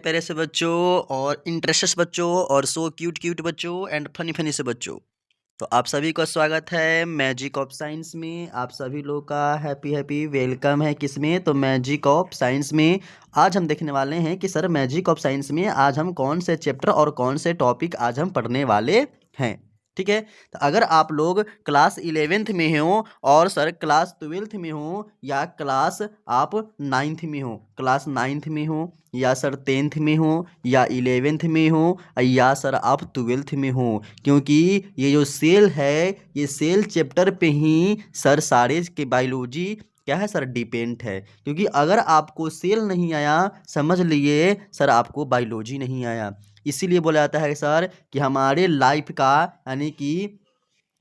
प्यारे से बच्चों और इंटरेस्टेड बच्चों और सो क्यूट क्यूट बच्चों एंड फनी फनी से बच्चों। तो आप सभी का स्वागत है मैजिक ऑफ साइंस में। आप सभी लोग का हैप्पी हैप्पी वेलकम है किसमें, तो मैजिक ऑफ साइंस में। आज हम देखने वाले हैं कि सर मैजिक ऑफ साइंस में आज हम कौन से चैप्टर और कौन से टॉपिक आज हम पढ़ने वाले हैं। ठीक है, तो अगर आप लोग क्लास 11th में हो और सर क्लास 12th में हो या क्लास आप 9th में हो, क्लास 9th में हो या सर 10th में हो या 11th में हो या सर आप 12th में हो, क्योंकि ये जो सेल है ये सेल चैप्टर पे ही सर सारे के बायोलॉजी क्या है सर डिपेंड है। क्योंकि अगर आपको सेल नहीं आया समझ लिए सर आपको बायोलॉजी नहीं आया। इसीलिए बोला जाता है सर कि हमारे लाइफ का यानी कि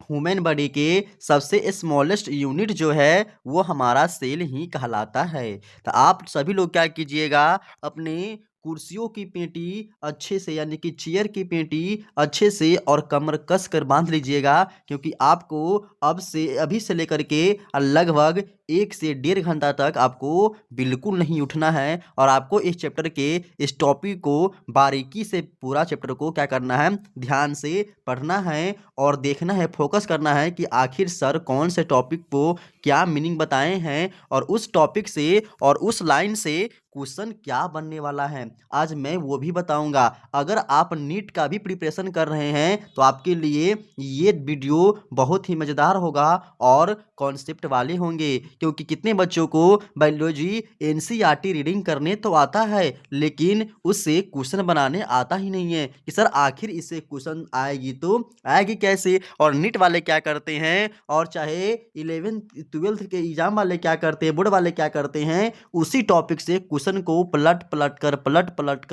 ह्यूमन बॉडी के सबसे स्मॉलेस्ट यूनिट जो है वो हमारा सेल ही कहलाता है। तो आप सभी लोग क्या कीजिएगा, अपने कुर्सियों की पेटी अच्छे से यानी कि चेयर की पेटी अच्छे से और कमर कस कर बांध लीजिएगा, क्योंकि आपको अभी से लेकर के लगभग 1 से 1.5 घंटा तक आपको बिल्कुल नहीं उठना है और आपको इस चैप्टर के इस टॉपिक को बारीकी से पूरा चैप्टर को क्या करना है, ध्यान से पढ़ना है और देखना है, फोकस करना है कि आखिर सर कौन से टॉपिक को क्या मीनिंग बताए हैं और उस टॉपिक से और उस लाइन से क्वेश्चन क्या बनने वाला है आज मैं वो भी बताऊंगा। अगर आप नीट का भी प्रिपरेशन कर रहे हैं तो आपके लिए ये वीडियो बहुत ही मज़ेदार होगा और कॉन्सेप्ट वाले होंगे, क्योंकि कितने बच्चों को बायोलॉजी एनसीईआरटी रीडिंग करने तो आता है लेकिन उससे क्वेश्चन बनाने आता ही नहीं है कि सर आखिर इससे क्वेश्चन आएगी तो आएगी कैसे। और नीट वाले क्या करते हैं और चाहे 11th 12th के एग्जाम वाले क्या करते हैं, बोर्ड वाले क्या करते हैं, उसी टॉपिक से क्वेश्चन को पलट पलट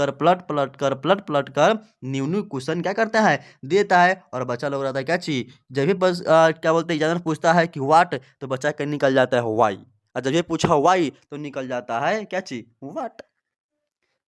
कर न्यू न्यू क्वेश्चन क्या करता है देता है। और बच्चा लोग रहता है क्या चीज, जब भी बस क्या बोलते हैं एग्जामिनर पूछता है कि व्हाट तो बच्चा क्या निकल जाता है व्हाई, और जब ये पूछा व्हाई तो निकल जाता है क्या चीज व्हाट।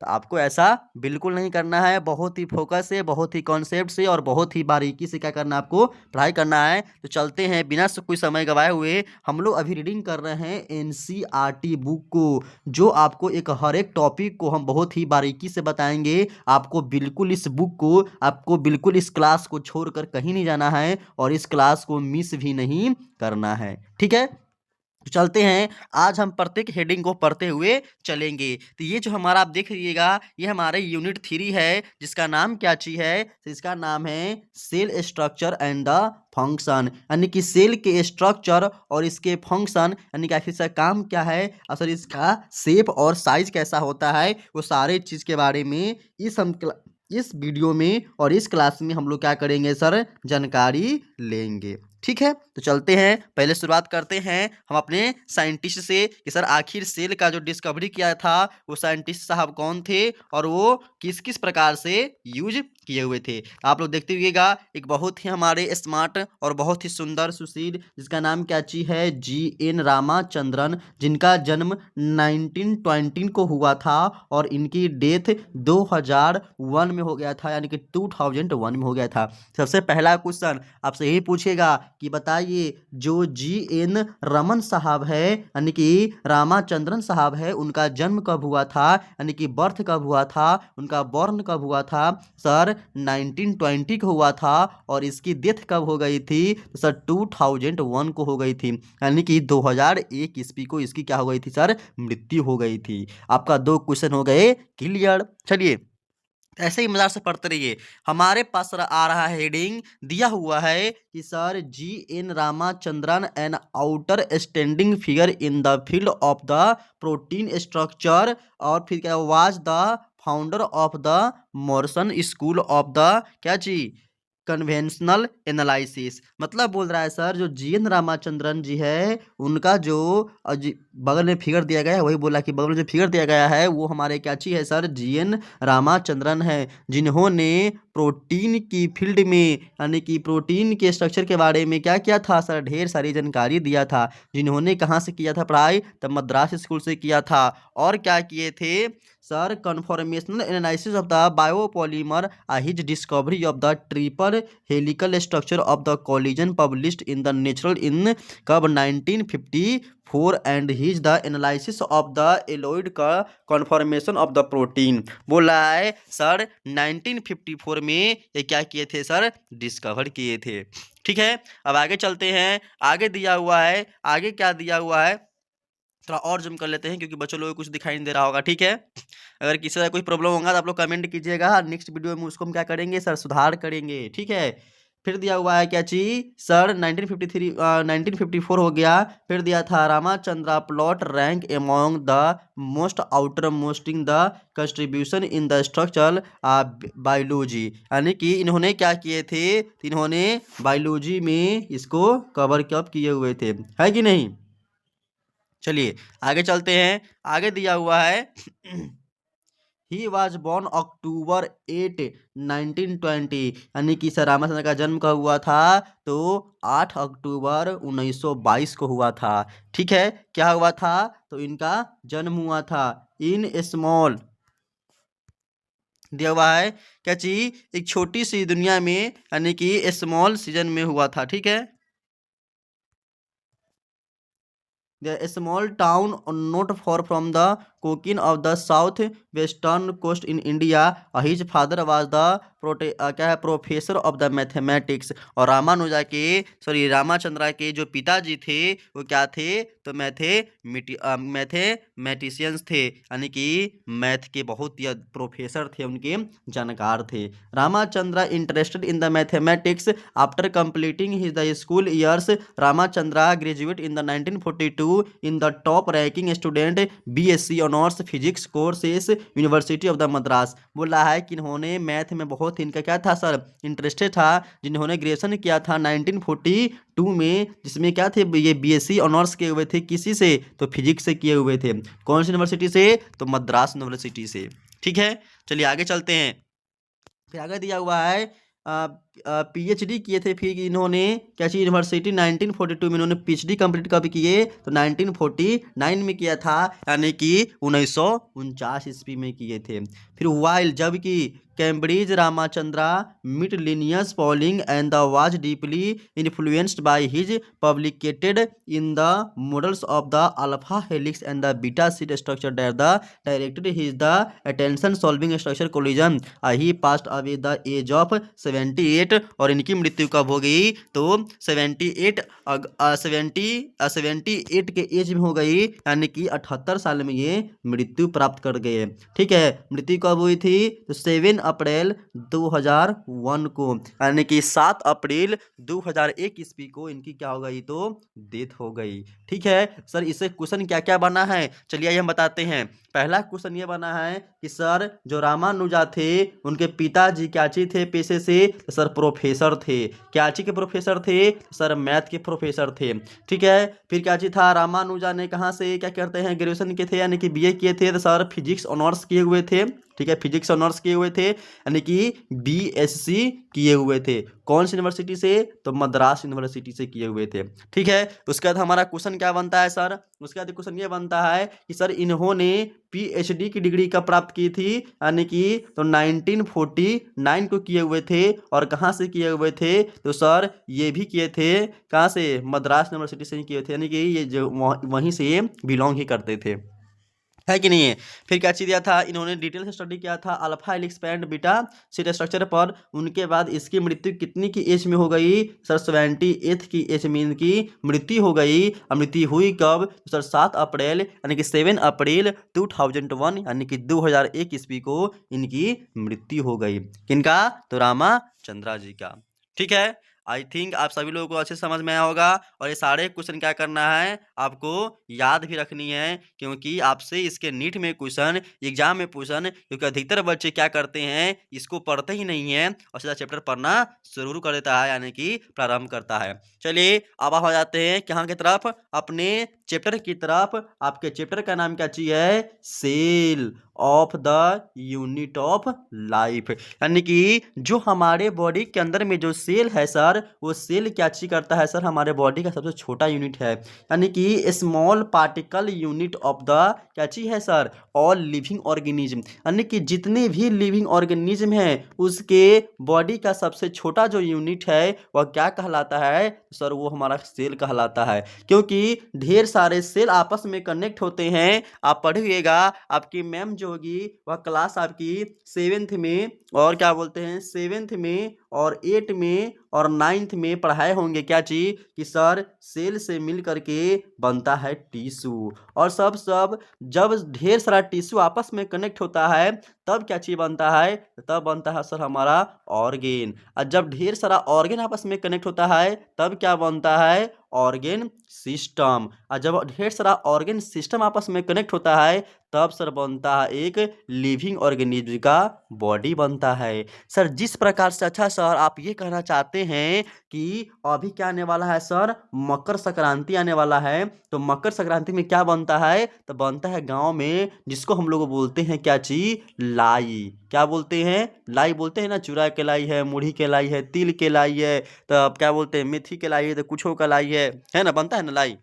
तो आपको ऐसा बिल्कुल नहीं करना है, बहुत ही फोकस से, बहुत ही कॉन्सेप्ट से और बहुत ही बारीकी से क्या करना है, आपको पढ़ाई करना है। तो चलते हैं बिना कोई समय गवाए हुए, हम लोग अभी रीडिंग कर रहे हैं एनसीईआरटी बुक को, जो आपको एक हर एक टॉपिक को हम बहुत ही बारीकी से बताएंगे। आपको बिल्कुल इस बुक को, आपको बिल्कुल इस क्लास को छोड़कर कहीं नहीं जाना है और इस क्लास को मिस भी नहीं करना है। ठीक है, तो चलते हैं, आज हम प्रत्येक हेडिंग को पढ़ते हुए चलेंगे। तो ये जो हमारा आप देख लीजिएगा ये हमारे यूनिट 3 है, जिसका नाम क्या चीज है, तो इसका नाम है cell structure and the function, यानी कि सेल के स्ट्रक्चर और इसके फंक्शन यानी कि आखिर इसका काम क्या है, असल इसका शेप और साइज कैसा होता है, वो सारे चीज के बारे में इस वीडियो में और इस क्लास में हम लोग क्या करेंगे सर, जानकारी लेंगे। ठीक है, तो चलते हैं, पहले शुरुआत करते हैं हम अपने साइंटिस्ट से कि सर आखिर सेल का जो डिस्कवरी किया था वो साइंटिस्ट साहब कौन थे और वो किस किस प्रकार से यूज किए हुए थे। आप लोग देखते हुएगा एक बहुत ही हमारे स्मार्ट और बहुत ही सुंदर सुशील, जिसका नाम क्या चीज है, GN रामाचंद्रन, जिनका जन्म 1920 को हुआ था और इनकी डेथ 2001 में हो गया था, यानी कि 2001 में हो गया था। सबसे पहला क्वेश्चन आपसे यही पूछेगा कि बताइए जो GN रमन साहब है यानी कि रामाचंद्रन साहब है, उनका जन्म कब हुआ था, यानी कि बर्थ कब हुआ था, उनका बॉर्न कब हुआ था, सर 1920 को हुआ था और इसकी डेथ कब हो गई थी, तो सर 2001 को हो गई थी, यानी कि 2001 ईस्वी को इसकी क्या हो गई थी सर, मृत्यु हो गई थी। आपका 2 क्वेश्चन हो गए क्लियर। चलिए ऐसे ही मजार से पढ़ते रहिए। हमारे पास आ रहा है हेडिंग दिया हुआ है कि sir GN Ramachandran an outer standing figure in the field of the protein structure, और फिर क्या was the founder of the Morson school of the क्या जी कन्वेंशनल एनालिसिस। मतलब बोल रहा है सर जो GN रामाचंद्रन जी है उनका जो बगल में फिगर दिया गया है, वही बोला कि बगल में जो फिगर दिया गया है वो हमारे क्या चीज है सर, GN रामाचंद्रन है, जिन्होंने प्रोटीन की फील्ड में यानी कि प्रोटीन के स्ट्रक्चर के बारे में क्या किया था सर, ढेर सारी जानकारी दिया था। जिन्होंने कहाँ से किया था पढ़ाई, तब मद्रास स्कूल से किया था। और क्या किए थे sir conformational analysis of the biopolymer his discovery of the triple helical structure of the collagen published in the natural in कब 1954 and his the analysis of the एलोइड का कन्फॉर्मेशन ऑफ द प्रोटीन। बोला है sir 1954 में ये क्या किए थे सर, डिस्कवर किए थे। ठीक है, अब आगे चलते हैं। आगे दिया हुआ है, आगे क्या दिया हुआ है थोड़ा और जूम कर लेते हैं क्योंकि बच्चों लोगों को कुछ दिखाई नहीं दे रहा होगा। ठीक है, अगर किसी का कोई प्रॉब्लम होगा तो आप लोग कमेंट कीजिएगा, नेक्स्ट वीडियो में उसको हम क्या करेंगे सर, सुधार करेंगे। ठीक है, फिर दिया हुआ है क्या चीज सर 1953 1954 हो गया। फिर दिया था Ramachandra plot rank among the most outer मोस्टिंग the contribution in the structural biology, यानी कि इन्होंने क्या किए थे, इन्होंने बायोलॉजी में इसको कवर कब किए हुए थे, है कि नहीं। चलिए आगे चलते हैं। आगे दिया हुआ है ही वॉज बॉर्न अक्टूबर 8 1920, यानी कि सर रामाचंद्र का जन्म कब हुआ था, तो 8 अक्टूबर 1922 को हुआ था। ठीक है, क्या हुआ था, तो इनका जन्म हुआ था इन स्मॉल, दिया हुआ है क्या चीज, एक छोटी सी दुनिया में, यानी कि स्मॉल सीजन में हुआ था। ठीक है, a small town not far from the Cochin of the south western coast in India. His father was the क्या है प्रोफेसर ऑफ द मैथमेटिक्स। और रामानुजा के सॉरी रामाचंद्रा के जो पिताजी थे वो क्या थे, तो मैथमेटिशियंस थे, यानी कि मैथ के बहुत ही प्रोफेसर थे, उनके जानकार थे। Ramachandra interested in the mathematics after completing his the school years. Ramachandra graduate in the 1942 in the top ranking student BSc honours physics courses university of the Madras. बोला है कि इन्होंने मैथ में बहुत इनका क्या था सर, इंटरेस्टेड था, जिन्होंने ग्रेजुएशन किया था 1942 में, जिसमें क्या थे ये बीएससी ऑनर्स किए हुए थे, किसी से, तो फिजिक्स से किए हुए थे। कौन सी यूनिवर्सिटी से, तो मद्रास यूनिवर्सिटी से। ठीक है, चलिए आगे चलते हैं। फिर आगे दिया हुआ है पीएचडी किए थे फिर इन्होंने क्या चीज यूनिवर्सिटी 1942 में, इन्होंने पीएचडी कंप्लीट कब किए, तो 1949 में किया था, यानी कि 1949 ईस्वी में किए थे। फिर वाइल जबकि Cambridge Ramachandra met Linus Pauling and the was deeply influenced by his publicated in the models of the alpha helix and the beta sheet structure that the directed his the attention solving structure collagen. He passed away the age of 78। और इनकी मृत्यु कब हो गई, तो 78 के as में हो गई, यानी कि 78 साल में ये मृत्यु प्राप्त कर गए। ठीक है, मृत्यु कब हुई थी, तो 7 अप्रैल 2001 को, यानी कि 7 अप्रैल 2001 ईस्वी को इनकी क्या हो गई, तो डेथ हो गई। ठीक है सर, इससे क्वेश्चन क्या क्या बना है, चलिए ये हम बताते हैं। पहला क्वेश्चन ये बना है कि सर जो रामानुजा थे उनके पिताजी क्या चीज थे पेशे से, सर प्रोफेसर थे। क्या चीज के प्रोफेसर थे, सर मैथ के प्रोफेसर थे। ठीक है, फिर क्या चीज था, रामानुजा ने कहाँ से क्या करते हैं, ग्रेजुएशन के थे, यानी कि बीए किए थे, तो सर फिजिक्स ऑनर्स किए हुए थे। ठीक है, फिजिक्स ऑनर्स किए हुए थे, यानी कि बीएससी किए हुए थे। कौन सी यूनिवर्सिटी से, तो मद्रास यूनिवर्सिटी से किए हुए थे। ठीक है, उसके बाद हमारा क्वेश्चन क्या बनता है सर, उसके बाद क्वेश्चन ये बनता है कि सर इन्होंने पीएचडी की डिग्री कब प्राप्त की थी, यानी कि तो 1949 को किए हुए थे। और कहाँ से किए हुए थे, तो सर ये भी किए थे कहाँ से, मद्रास यूनिवर्सिटी से ही किए थे, यानी कि ये जो वहीं से बिलोंग ही करते थे, है कि नहीं है। फिर क्या चीज दिया था, इन्होंने डिटेल से स्टडी किया था alpha helix and beta sheet structure पर। उनके बाद इसकी मृत्यु कितनी की एज में हो गई, सर 78 की एज में इनकी मृत्यु हो गई। और मृत्यु हुई कब, सर 7 अप्रैल, यानी कि 7 अप्रैल 2001, यानी कि 2001 ईस्वी को इनकी मृत्यु हो गई। किनका, तो रामाचंद्रा जी का। ठीक है, आई थिंक आप सभी लोगों को अच्छे समझ में आया होगा। और ये सारे क्वेश्चन क्या करना है, आपको याद भी रखनी है, क्योंकि आपसे इसके नीट में क्वेश्चन, एग्जाम में क्वेश्चन, क्योंकि अधिकतर बच्चे क्या करते हैं, इसको पढ़ते ही नहीं है और सीधा चैप्टर पढ़ना शुरू कर देता है, यानी कि प्रारंभ करता है। चलिए अब आप आ जाते हैं कहाँ की तरफ, अपने चैप्टर की तरफ। आपके चैप्टर का नाम क्या चीज है? Cell of the unit of life. यानी कि जो हमारे बॉडी के अंदर में जो सेल है सर, वो सेल क्या चीज करता है सर? हमारे बॉडी का सबसे छोटा यूनिट है, यानी कि small particle unit of the क्या चीज है सर? All living organism. यानी कि जितने भी लिविंग ऑर्गेनिज्म हैं उसके बॉडी का सबसे छोटा जो यूनिट है वह क्या कहलाता है सर? वो हमारा सेल कहलाता है। क्योंकि ढेर सारे सेल आपस में कनेक्ट होते हैं। आप पढ़िएगा, आपकी मैम जो होगी वह क्लास आपकी 7th में और क्या बोलते हैं 7th में और 8 में और 9th में पढ़ाए होंगे क्या चीज कि सर सेल से मिल करके बनता है टिश्यू। और सब जब ढेर सारा टिश्यू आपस में कनेक्ट होता है तब क्या चीज बनता है? तब बनता है सर हमारा ऑर्गेन। और जब ढेर सारा ऑर्गेन आपस में कनेक्ट होता है तब क्या बनता है? Organ system. और जब ढेर सारा ऑर्गेन सिस्टम आपस में कनेक्ट होता है तब सर बनता है एक लिविंग ऑर्गेनिज्म का बॉडी बनता है। सर जिस प्रकार से, अच्छा सर आप ये कहना चाहते हैं कि अभी क्या आने वाला है सर? मकर संक्रांति आने वाला है, तो मकर संक्रांति में क्या बनता है? तो बनता है गांव में जिसको हम लोग बोलते हैं क्या चीज? लाई। क्या बोलते हैं? लाई बोलते हैं ना। चूड़ा के लाई है, मुढ़ी के लाई है, तिल के लाई है, तो अब क्या बोलते हैं मेथी के लाई है, तो कुछो का लाई है ना? बनता है ना लाई।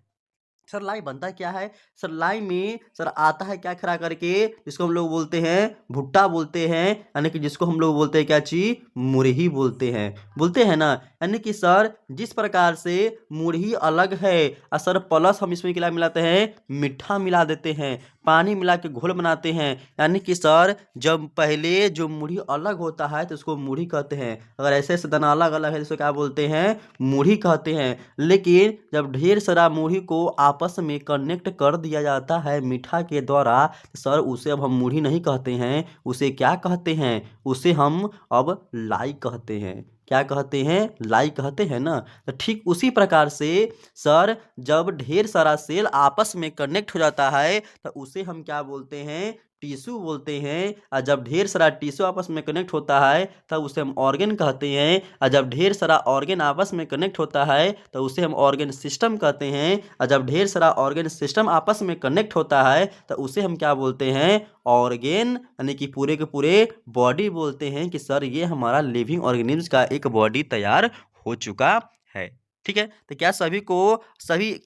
सर लाई बनता क्या है? सर लाई में सर आता है क्या खड़ा करके, जिसको हम लोग बोलते हैं भुट्टा बोलते हैं, यानी कि जिसको हम लोग बोलते हैं क्या चीज? मुरही बोलते हैं ना। यानी कि सर जिस प्रकार से मुरही अलग है और सर प्लस हम इसमें क्या मिलाते हैं? मीठा मिला देते हैं, पानी मिला के घोल बनाते हैं। यानी कि सर जब पहले जो मुरही अलग होता है तो उसको मुरही कहते हैं, अगर ऐसे ऐसे दाना अलग अलग है तो उसको क्या बोलते हैं? मुरही कहते हैं। लेकिन जब ढेर सारा मुरही को आपस में कनेक्ट कर दिया जाता है मीठा के द्वारा, तो सर उसे अब हम मुरही नहीं कहते हैं, उसे क्या कहते हैं? उसे हम अब लाई कहते हैं। क्या कहते हैं? लाई कहते हैं ना। तो ठीक उसी प्रकार से सर जब ढेर सारा सेल आपस में कनेक्ट हो जाता है तो उसे हम क्या बोलते हैं? टिश्यू बोलते हैं। और जब ढेर सारा टिश्यू आपस में कनेक्ट होता है तब उसे हम ऑर्गेन कहते हैं। और जब ढेर सारा ऑर्गेन आपस में कनेक्ट होता है तो उसे हम ऑर्गेन सिस्टम कहते हैं। और जब ढेर सारा ऑर्गेन सिस्टम आपस में कनेक्ट होता है तो उसे हम क्या बोलते हैं? ऑर्गेन, यानी कि पूरे के पूरे बॉडी बोलते हैं कि सर ये हमारा लिविंग ऑर्गेनिज्म का एक बॉडी तैयार हो चुका है। ठीक है, तो क्या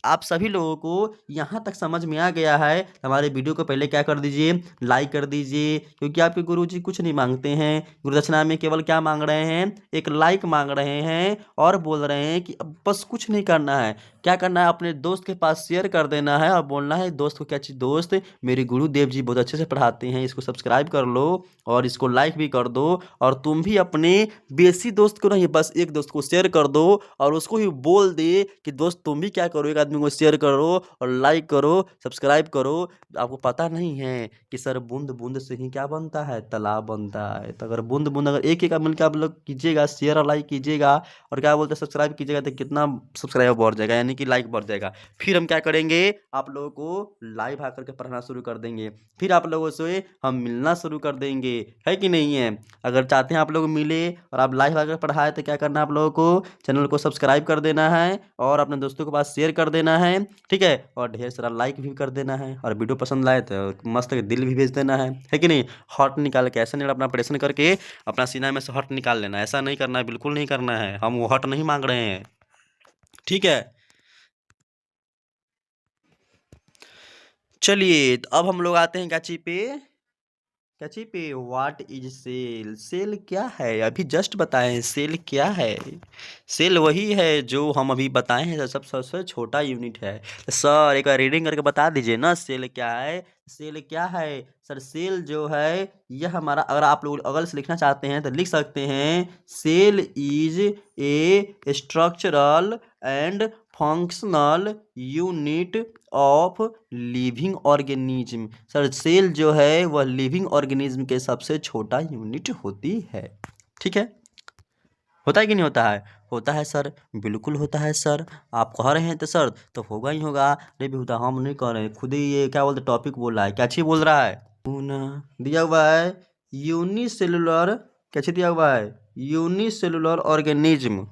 आप सभी लोगों को यहाँ तक समझ में आ गया है? हमारे वीडियो को पहले क्या कर दीजिए? लाइक कर दीजिए, क्योंकि आपके गुरुजी कुछ नहीं मांगते हैं। गुरुदक्षिणा में केवल क्या मांग रहे हैं? एक लाइक मांग रहे हैं और बोल रहे हैं कि अब बस कुछ नहीं करना है। क्या करना है? अपने दोस्त के पास शेयर कर देना है और बोलना है दोस्त को क्या चीज़, दोस्त मेरे गुरुदेव जी बहुत अच्छे से पढ़ाते हैं, इसको सब्सक्राइब कर लो और इसको लाइक भी कर दो। और तुम भी अपने बेसी दोस्त को नहीं, बस एक दोस्त को शेयर कर दो और उसको ही बोल दे कि दोस्त तुम भी क्या करो, एक आदमी को शेयर करो और लाइक करो, सब्सक्राइब करो। आपको पता नहीं है कि सर बूंद बूंद से ही क्या बनता है? तालाब बनता है। तो अगर बूंद बूंद अगर एक एक मिलकर आप लोग कीजिएगा, शेयर और लाइक कीजिएगा और क्या बोलते हैं सब्सक्राइब कीजिएगा, तो कितना सब्सक्राइबर बढ़ जाएगा, यानी कि लाइक बढ़ जाएगा। फिर हम क्या करेंगे? आप लोगों को लाइव आकर के पढ़ना शुरू कर देंगे, फिर आप लोगों से हम मिलना शुरू कर देंगे, है कि नहीं है? अगर चाहते हैं आप लोग मिले और आप लाइव आकर पढ़ाए तो क्या करना है आप लोगों को? चैनल को सब्सक्राइब कर देना है और अपने दोस्तों के पास शेयर कर देना है, ठीक है? और ढेर सारा लाइक भी कर देना है और वीडियो पसंद आए तो मस्त दिल भी भेज देना है कि नहीं? हॉट निकाल के ऐसा नहीं, अपना ऑपरेशन करके अपना सीना में से हॉट निकाल लेना, ऐसा नहीं करना है, बिल्कुल नहीं करना है। हम वो हॉट नहीं मांग रहे हैं, ठीक है? चलिए तो अब हम लोग आते हैं कैची पे व्हाट इज सेल। सेल क्या है? अभी जस्ट बताएं सेल क्या है। सेल वही है जो हम अभी बताए हैं, सबसे छोटा यूनिट है। तो सर एक बार रीडिंग करके बता दीजिए ना सेल क्या है। सेल क्या है सर? सेल जो है यह हमारा, अगर आप लोग अगर से लिखना चाहते हैं तो लिख सकते हैं cell is a structural and functional unit of living organism. Sir cell जो है वह लिविंग ऑर्गेनिज्म के सबसे छोटा यूनिट होती है, ठीक है? होता है कि नहीं होता है? होता है सर, बिल्कुल होता है सर। आप कह रहे हैं तो सर तो होगा ही होगा। नहीं भी होता, हम नहीं कह रहे हैं, खुद ही ये क्या बोलते टॉपिक बोल रहा है, क्या चीज बोल रहा है? ना दिया हुआ है यूनिसेलुलर, क्या चीज दिया हुआ है? Unicellular organism.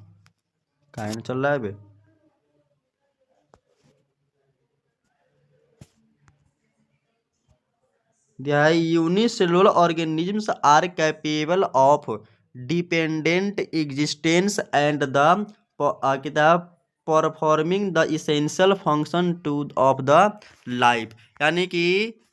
काहे ना चल रहा है बे? दिया है unicellular organisms are capable of dependent existence and the किताब performing the essential function to of the life. यानी कि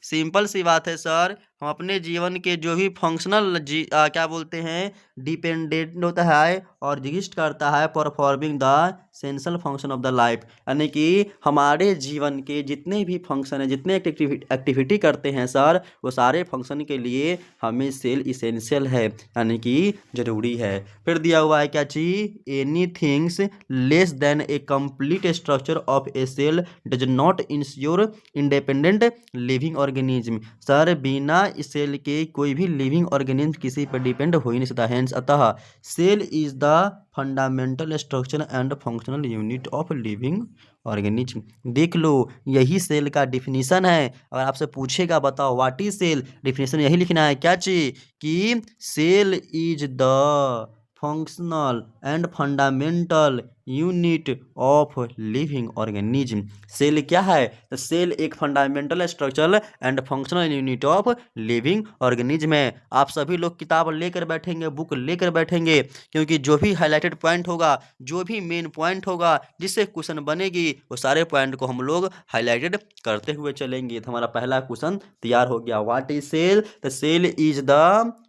सिंपल सी बात है सर, हम अपने जीवन के जो भी फंक्शनल क्या बोलते हैं डिपेंडेंट होता है और एग्जिस्ट करता है performing the essential function of the life. यानी कि हमारे जीवन के जितने भी फंक्शन हैं, जितने एक्टिविटी करते हैं सर, वो सारे फंक्शन के लिए हमें सेल इसेंशियल है, यानी कि जरूरी है। फिर दिया हुआ है क्या चीज, any things less than a complete structure of a cell does not ensure independent living organism. Sir बिना सेल के कोई भी लिविंग ऑर्गेनिज्म किसी पर डिपेंड हो ही नहीं सकता। हैंस अतः cell is the fundamental structure and functional unit of living organism. देख लो, यही सेल का डिफिनीशन है। अगर आपसे पूछेगा बताओ व्हाट इज सेल, डिफिनीशन यही लिखना है क्या चीज, कि cell is the functional and fundamental unit of living organism. Cell क्या है, तो सेल एक fundamental structural and functional unit of living organism है। आप सभी लोग किताब लेकर बैठेंगे, बुक लेकर बैठेंगे, क्योंकि जो भी हाईलाइटेड पॉइंट होगा, जो भी मेन पॉइंट होगा जिससे क्वेश्चन बनेगी, वो सारे पॉइंट को हम लोग हाईलाइटेड करते हुए चलेंगे। तो हमारा पहला क्वेश्चन तैयार हो गया। What is cell, the cell is the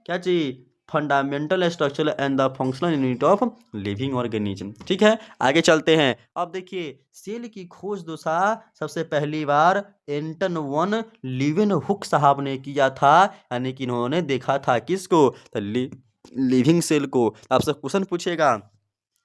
क्या चीज, fundamental structure and the functional unit of living organism. ठीक है, आगे चलते हैं। अब देखिए, सेल की खोज दोसा सबसे पहली बार एंटन वन लीवेनहुक साहब ने किया था, यानी कि इन्होंने देखा था किसको, तो लिविंग सेल को। आपसे क्वेश्चन पूछेगा,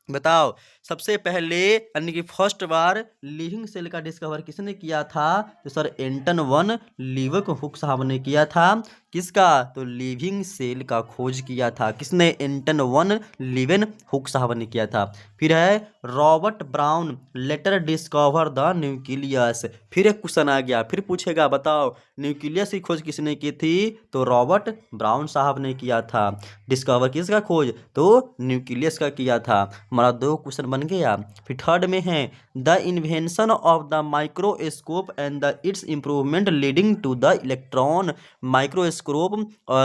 बताओ सबसे पहले यानी कि फर्स्ट बार लिविंग सेल का डिस्कवर किसने किया था, तो सर एंटन वन लीवेनहुक साहब ने किया था। किसका, तो लिविंग सेल का खोज किया था किसने, एंटन वन लीवेनहुक साहब ने किया था। फिर है Robert Brown later discover the nucleus. फिर एक क्वेश्चन आ गया, फिर पूछेगा बताओ न्यूक्लियस की खोज किसने की थी, तो रॉबर्ट ब्राउन साहब ने किया था। डिस्कवर किसका खोज, तो न्यूक्लियस का किया था। हमारा दो क्वेश्चन बन गया। फिर थर्ड में है the invention of the microscope and the its improvement leading to the electron microscope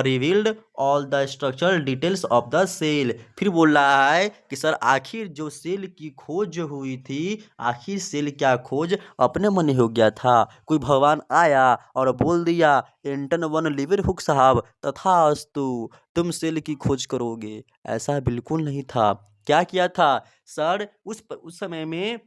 revealed all the structural details of the cell. फिर बोल रहा है कि सर आखिर जो सेल की खोज जो हुई थी, आखिर सेल क्या खोज अपने मन ही हो गया था, कोई भगवान आया और बोल दिया एंटन वन लीवेनहुक साहब तथास्तु तुम सेल की खोज करोगे, ऐसा बिल्कुल नहीं था। क्या किया था सर, उस समय में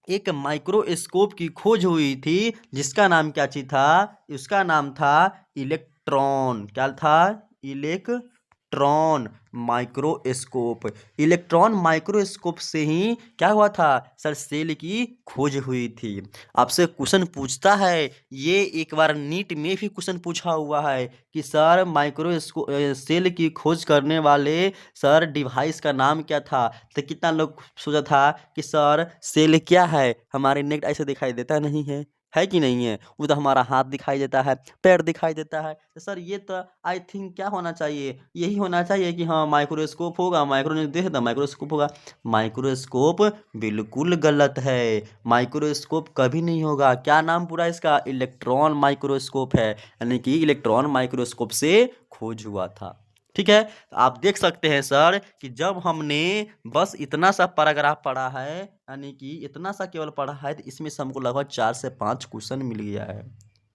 एक माइक्रोस्कोप की खोज हुई थी, जिसका नाम क्या चीज था, उसका नाम था इलेक्ट्रॉन। क्या था, इलेक्ट्रॉन माइक्रोस्कोप। इलेक्ट्रॉन माइक्रोस्कोप से ही क्या हुआ था सर, सेल की खोज हुई थी। आपसे क्वेश्चन पूछता है, ये एक बार नीट में भी क्वेश्चन पूछा हुआ है कि सर माइक्रोस्कोप सेल की खोज करने वाले सर डिवाइस का नाम क्या था। तो कितना लोग सोचा था कि सर सेल क्या है, हमारे नेट ऐसे दिखाई देता नहीं है कि नहीं है, वो तो हमारा हाथ दिखाई देता है, पैर दिखाई देता है। तो सर ये तो आई थिंक क्या होना चाहिए, यही होना चाहिए कि हाँ माइक्रोस्कोप होगा, माइक्रो ने देख तो माइक्रोस्कोप होगा। माइक्रोस्कोप बिल्कुल गलत है, माइक्रोस्कोप कभी नहीं होगा। क्या नाम पूरा इसका, इलेक्ट्रॉन माइक्रोस्कोप है, यानी कि इलेक्ट्रॉन माइक्रोस्कोप से खोज हुआ था। ठीक है, तो आप देख सकते हैं सर कि जब हमने बस इतना सा पैराग्राफ पढ़ा है, यानी कि इतना सा केवल पढ़ा है, तो इसमें से हमको लगभग 4 से 5 क्वेश्चन मिल गया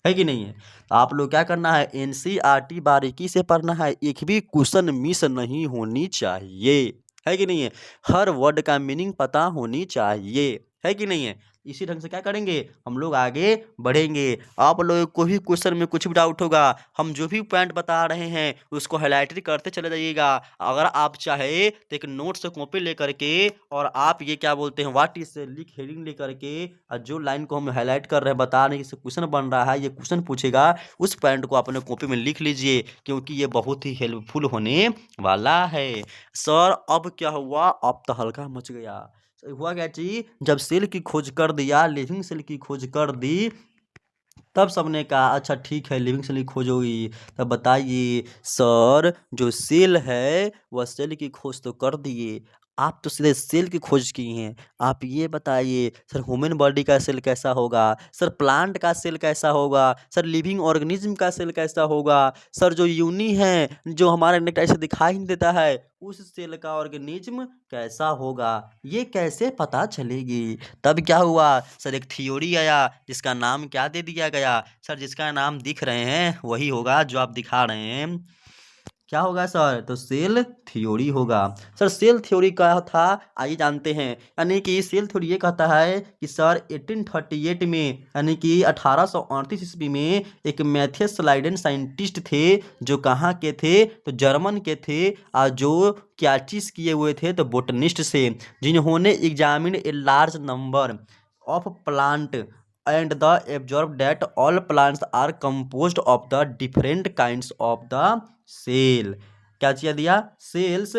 है कि नहीं है। तो आप लोग क्या करना है, एनसीईआरटी बारीकी से पढ़ना है, एक भी क्वेश्चन मिस नहीं होनी चाहिए, है कि नहीं है। हर वर्ड का मीनिंग पता होनी चाहिए, है कि नहीं है। इसी ढंग से क्या करेंगे, हम लोग आगे बढ़ेंगे। आप लोगों को भी क्वेश्चन में कुछ भी डाउट होगा, हम जो भी पॉइंट बता रहे हैं उसको हाईलाइट करते चले जाइएगा। अगर आप चाहे तो एक नोट से कॉपी लेकर के और आप ये क्या बोलते हैं व्हाट इज से लिख हेडिंग लेकर के, और जो लाइन को हम हाईलाइट कर रहे हैं बता रहे हैं कि क्वेश्चन बन रहा है, ये क्वेश्चन पूछेगा, उस पॉइंट को अपने कॉपी में लिख लीजिए, क्योंकि ये बहुत ही हेल्पफुल होने वाला है। सर अब क्या हुआ, अब तो हल्का मच गया। हुआ क्या चीज, जब सेल की खोज कर दिया, लिविंग सेल की खोज कर दी, तब सबने कहा अच्छा ठीक है लिविंग सेल की खोज होगी। तब बताइए सर जो सेल है वह सेल की खोज तो कर दिए, आप तो सीधे सेल की खोज की हैं। आप ये बताइए सर ह्यूमन बॉडी का सेल कैसा होगा? सर प्लांट का सेल कैसा होगा? सर लिविंग ऑर्गेनिज्म का सेल कैसा होगा? सर जो यूनी है, जो हमारे नेट ऐसे दिखाई नहीं देता है, उस सेल का ऑर्गेनिज्म कैसा होगा? ये कैसे पता चलेगी? तब क्या हुआ? सर एक थ्योरी आया जिसका नाम क्या दे दिया गया? सर जिसका नाम दिख रहे हैं वही होगा जो आप दिखा रहे हैं। क्या होगा सर? तो सेल थ्योरी होगा। सर सेल थ्योरी क्या था, आइए जानते हैं। यानी कि सेल थ्योरी ये कहता है कि सर 1838 में, यानी कि 1838 ईस्वी में एक मैथियस स्लाइडेन साइंटिस्ट थे, जो कहाँ के थे? तो जर्मन के थे। और जो क्या चीज़ किए हुए थे? तो बोटनिस्ट से, जिन्होंने examine a large number of plant and the observed that all plants are composed of the different kinds of the cell। क्या चीज दिया? Cells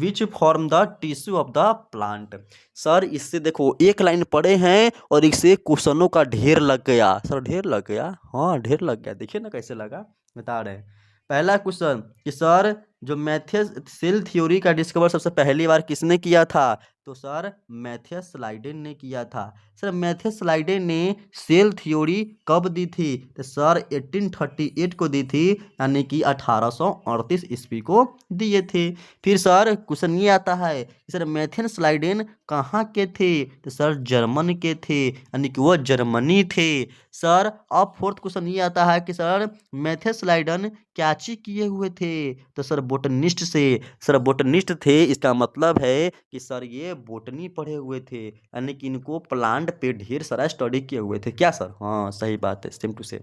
which form the tissue of the plant। Sir इससे देखो एक line पढ़े हैं और इससे क्वेश्चनों का ढेर लग गया। सर ढेर लग गया? हाँ ढेर लग गया। देखिए ना कैसे लगा, बता रहे हैं। पहला क्वेश्चन कि सर जो मैथियस सेल थ्योरी का डिस्कवर सबसे पहली बार किसने किया था? तो सर मैथियस स्लाइडेन ने किया था। सर मैथियस स्लाइडेन ने सेल थ्योरी कब दी थी? तो सर 1838 को दी थी, यानी कि 1838 ईस्वी को दिए थे। फिर सर क्वेश्चन ये आता है कि सर मैथियस स्लाइडेन कहाँ के थे? तो सर जर्मन के थे, यानी कि वो जर्मनी थे। सर अब फोर्थ क्वेश्चन ये आता है कि सर मैथियस स्लाइडेन क्या चीज किए हुए थे? तो सर बोटनिस्ट से। सर बोटनिस्ट थे, इसका मतलब है कि सर ये बोटनी पढ़े हुए थे, यानी कि इनको प्लांट पे ढेर सारा स्टडी किए हुए थे। क्या सर? हाँ सही बात है, सेम टू सेम।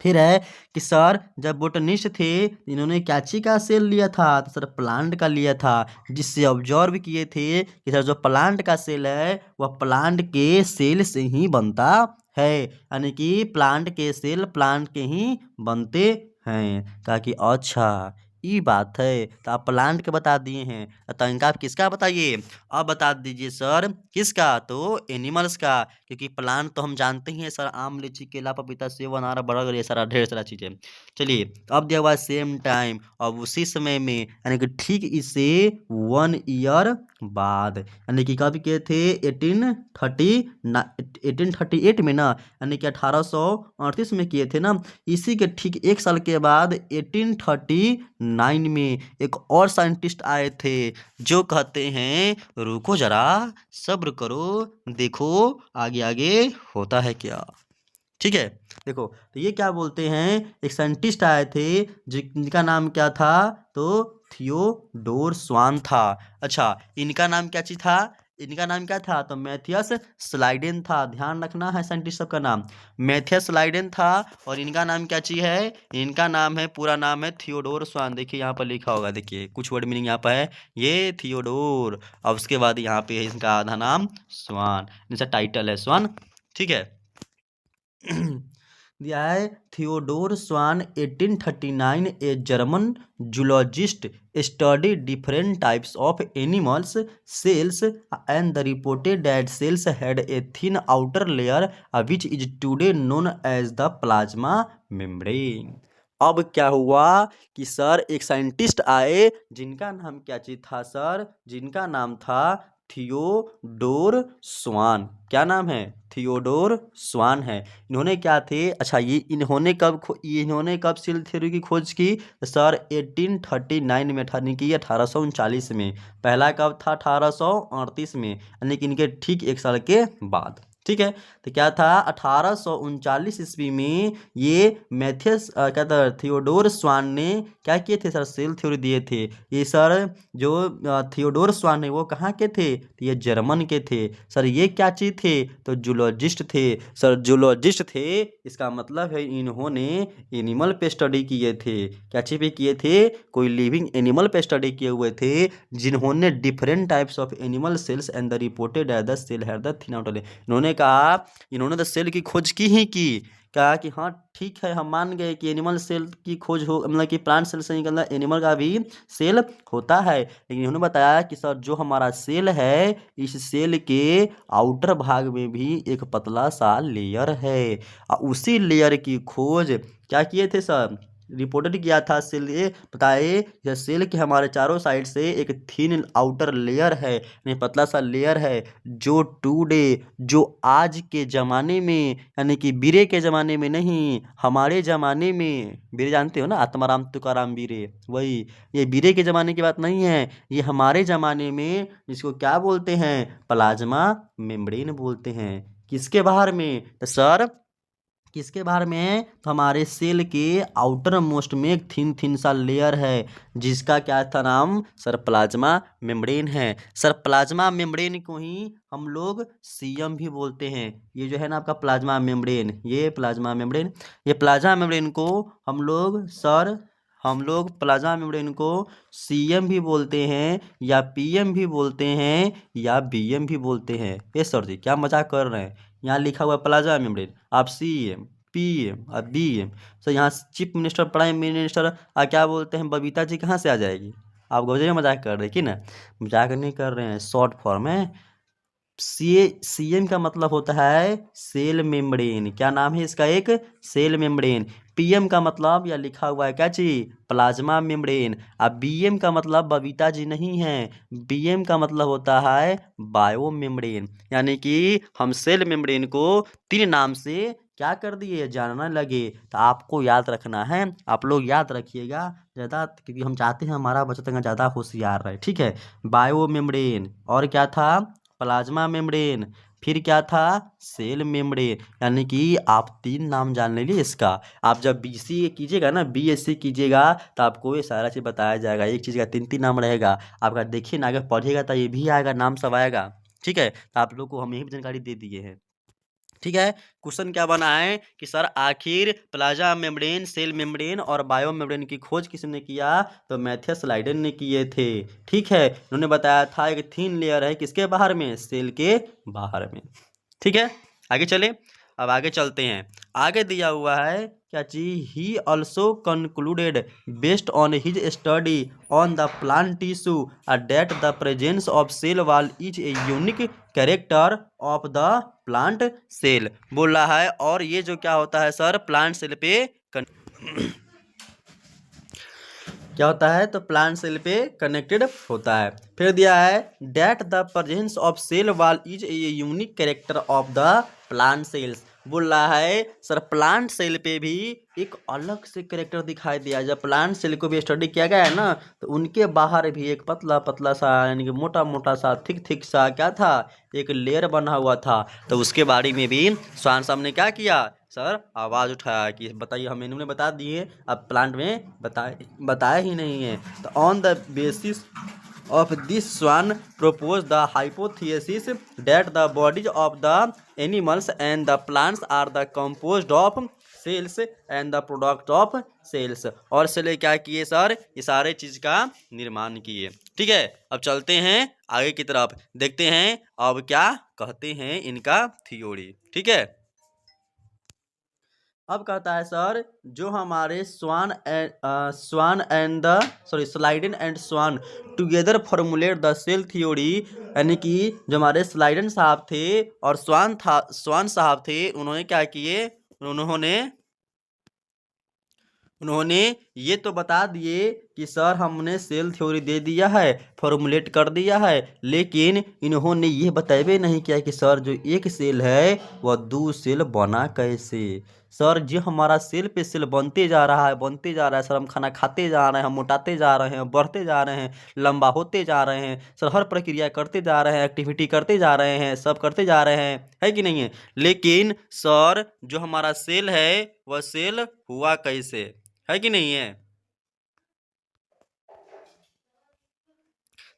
फिर है कि सर जब बोटनिस्ट थे, इन्होंने कैची का सेल लिया था? तो सर प्लांट का लिया था, जिससे ऑब्जर्व किए थे कि सर जो प्लांट का सेल है वह प्लांट के सेल से ही बनता है, यानी कि प्लांट के सेल प्लांट के ही बनते हैं। कहा कि अच्छा ये बात है, तो आप प्लांट के बता दिए हैं, तो इनका आप किसका बताइए? अब बता दीजिए सर किसका? तो एनिमल्स का, क्योंकि प्लांट तो हम जानते ही हैं सर, आम लीची केला पपीता सेब अनार बरगद ये सारा ढेर सारा चीज़ें। चलिए तो अब दिया हुआ सेम टाइम, अब उसी समय में, यानी कि ठीक इससे 1 ईयर बाद, यानी कि कब किए थे? 1838 में ना, यानी कि 1838 में किए थे ना। इसी के ठीक एक साल के बाद 1839 में एक और साइंटिस्ट आए थे, जो कहते हैं रुको जरा, सब्र करो, देखो आगे आगे होता है क्या। ठीक है, देखो तो ये क्या बोलते हैं, एक साइंटिस्ट आए थे जिनका नाम क्या था? तो थियोडोर स्वान था। अच्छा इनका नाम क्या चीज था? इनका नाम क्या था? तो मैथियस स्लाइडेन था। ध्यान रखना है साइंटिस्ट सबका नाम मैथियस स्लाइडेन था। और इनका नाम क्या चीज है? इनका नाम है, पूरा नाम है थियोडोर स्वान। देखिए यहाँ पर लिखा होगा, देखिए कुछ वर्ड मीनिंग यहाँ पर है, ये थियोडोर, और उसके बाद यहाँ पे है इनका आधा नाम स्वान, इनका टाइटल है स्वान। ठीक है। दिया है Theodore Schwann 1839, a German zoologist, study different types of animals cells and the reported that cells had a thin outer layer which is today known as the plasma membrane. अब क्या हुआ कि सर एक साइंटिस्ट आए जिनका नाम क्या चीज था सर? जिनका नाम था थियोडोर स्वान। क्या नाम है? थियोडोर स्वान है। इन्होंने क्या थे? अच्छा ये इन्होंने कब सेल थ्योरी की खोज की? सर 1839 में, यानी कि 1839 में। पहला कब था? 1838 में, यानी कि इनके ठीक एक साल के बाद। ठीक है, तो क्या था? 1839 ईस्वी में ये मैथियस क्या था, थियोडोर स्वान ने क्या किए थे सर? सेल थ्योरी दिए थे। ये सर जो थियोडोर स्वान है वो कहाँ के थे? तो ये जर्मन के थे। सर ये क्या चीज थे? तो जूलॉजिस्ट थे। सर जूलॉजिस्ट थे, इसका मतलब है इन्होंने एनिमल पे स्टडी किए थे। क्या चीज पे किए थे? कोई लिविंग एनिमल पे स्टडी किए हुए थे, जिन्होंने different types of animal cells and the reported as the cell had the thin outer. इन्होंने कहा, इन्होंने तो सेल की खोज की ही की। कहा कि हाँ ठीक है, हम मान गए कि एनिमल सेल की खोज हो, मतलब कि प्लांट सेल से निकलना एनिमल का भी सेल होता है, लेकिन इन्होंने बताया कि सर जो हमारा सेल है, इस सेल के आउटर भाग में भी एक पतला सा लेयर है, और उसी लेयर की खोज क्या किए थे सर? रिपोर्टेड किया था सेल, ये बताए यह सेल के हमारे चारों साइड से एक थिन आउटर लेयर है, यानी पतला सा लेयर है, जो टुडे, जो आज के ज़माने में, यानी कि बीरे के ज़माने में नहीं, हमारे ज़माने में, बीरे जानते हो ना, आत्माराम तुकाराम बीरे, वही, ये बीरे के ज़माने की बात नहीं है, ये हमारे ज़माने में इसको क्या बोलते हैं, प्लाज्मा मेम्ब्रेन बोलते हैं। किसके बाहर में, तो सर किसके बाहर में है, तो हमारे सेल के आउटर मोस्ट में एक थिन थिन सा लेयर है, जिसका क्या था नाम, सर प्लाज्मा मेम्ब्रेन है। सर प्लाज्मा मेम्ब्रेन को ही हम लोग सीएम भी बोलते हैं। ये जो है ना आपका प्लाज्मा मेम्ब्रेन, ये प्लाज्मा मेम्ब्रेन, ये प्लाज्मा मेम्ब्रेन को हम लोग प्लाज्मा मेम्ब्रेन को सीएम भी बोलते हैं, या पीएम भी बोलते हैं, या बीएम भी बोलते हैं। ये सर जी क्या मजाक कर रहे हैं, यहाँ लिखा हुआ है प्लाज्मा मेम्ब्रेन, आप सीएम, पीएम और बीएम। सर यहाँ चीफ मिनिस्टर, प्राइम मिनिस्टर क्या बोलते हैं, बबीता जी कहाँ से आ जाएगी। आप गौजे में मजाक कर रहे हैं कि ना, मजाक नहीं कर रहे हैं, शॉर्ट फॉर्म है। सीएम का मतलब होता है सेल मेम्ब्रेन, क्या नाम है इसका, एक सेल मेम्ब्रेन। पीएम का मतलब या लिखा हुआ है क्या चीज, प्लाज्मा मेम्ब्रेन। अब बीएम का मतलब बबीता जी नहीं है, बीएम का मतलब होता है बायो मेम्ब्रेन। यानी कि हम सेल मेम्ब्रेन को 3 नाम से क्या कर दिए, जानना लगे। तो आपको याद रखना है, आप लोग याद रखिएगा ज़्यादा, क्योंकि हम चाहते हैं हमारा बच्चा ज़्यादा होशियार रहे, ठीक है। बायो मेम्ब्रेन, और क्या था, प्लाज्मा मेम्ब्रेन, फिर क्या था, सेल मेम्ब्रेन। यानी कि आप 3 नाम जान लीजिए इसका। आप जब बीसीए कीजिएगा ना, बीएससी कीजिएगा, तो आपको ये सारा चीज़ बताया जाएगा, एक चीज़ का 3 नाम रहेगा आपका। देखिए ना, आगे पढ़िएगा तो ये भी आएगा, नाम सब आएगा, ठीक है। तो आप लोग को हम यही जानकारी दे दिए हैं, ठीक है। क्वेश्चन क्या बना है कि सर आखिर प्लाज्मा मेम्ब्रेन, सेल मेम्ब्रेन और बायो मेम्ब्रेन की खोज किसने किया, तो मैथियस लाइडेन ने किए थे, ठीक है। उन्होंने बताया था एक थिन लेयर है किसके बाहर में, सेल के बाहर में, ठीक है। आगे चले, अब आगे चलते हैं। आगे दिया हुआ है क्या चीज, he also concluded based on his study on the plant tissue that the presence of cell wall is a unique character of the plant cell, बोल रहा है। और ये जो क्या होता है सर, प्लांट सेल पे क्या होता है, तो प्लांट सेल पे कनेक्टेड होता है। फिर दिया है that the presence of cell wall is a unique character of the plant cells, बोल रहा है सर प्लांट सेल पे भी एक अलग से कैरेक्टर दिखाई दिया। जब प्लांट सेल को भी स्टडी किया गया है ना, तो उनके बाहर भी एक पतला पतला सा, यानी कि मोटा मोटा सा, थिक थिक सा क्या था, एक लेयर बना हुआ था। तो उसके बारे में भी स्वान साहब ने क्या किया, सर आवाज़ उठाया कि बताइए, हमें इन्होंने बता दिए, अब प्लांट में बताया ही नहीं है। तो on the basis of this Swan proposed the hypothesis that the bodies of the animals and the plants are the composed of cells and the product of cells। और सेल क्या किए सर, ये सारे चीज का निर्माण किए, ठीक है। अब चलते हैं आगे की तरफ, देखते हैं अब क्या कहते हैं इनका थ्योरी, ठीक है। अब कहता है सर, जो हमारे Schleiden and Schwann together formulate the cell theory, यानी कि जो हमारे स्लाइडन साहब थे और स्वान साहब थे, उन्होंने क्या किए, उन्होंने ये तो बता दिए कि सर हमने सेल थ्योरी दे दिया है, फॉर्मुलेट कर दिया है, लेकिन इन्होंने ये बताए नहीं किया कि सर जो एक सेल है वह 2 सेल बना कैसे। सर जो हमारा सेल पे सेल बनते जा रहा है सर, हम खाना खाते जा रहे हैं, हम मोटाते जा रहे हैं, बढ़ते जा रहे हैं, लंबा होते जा रहे हैं सर, हर प्रक्रिया करते जा रहे हैं, एक्टिविटी करते जा रहे हैं, सब करते जा रहे हैं, है कि नहीं है। लेकिन सर जो हमारा सेल है वह सेल हुआ कैसे, है कि नहीं है।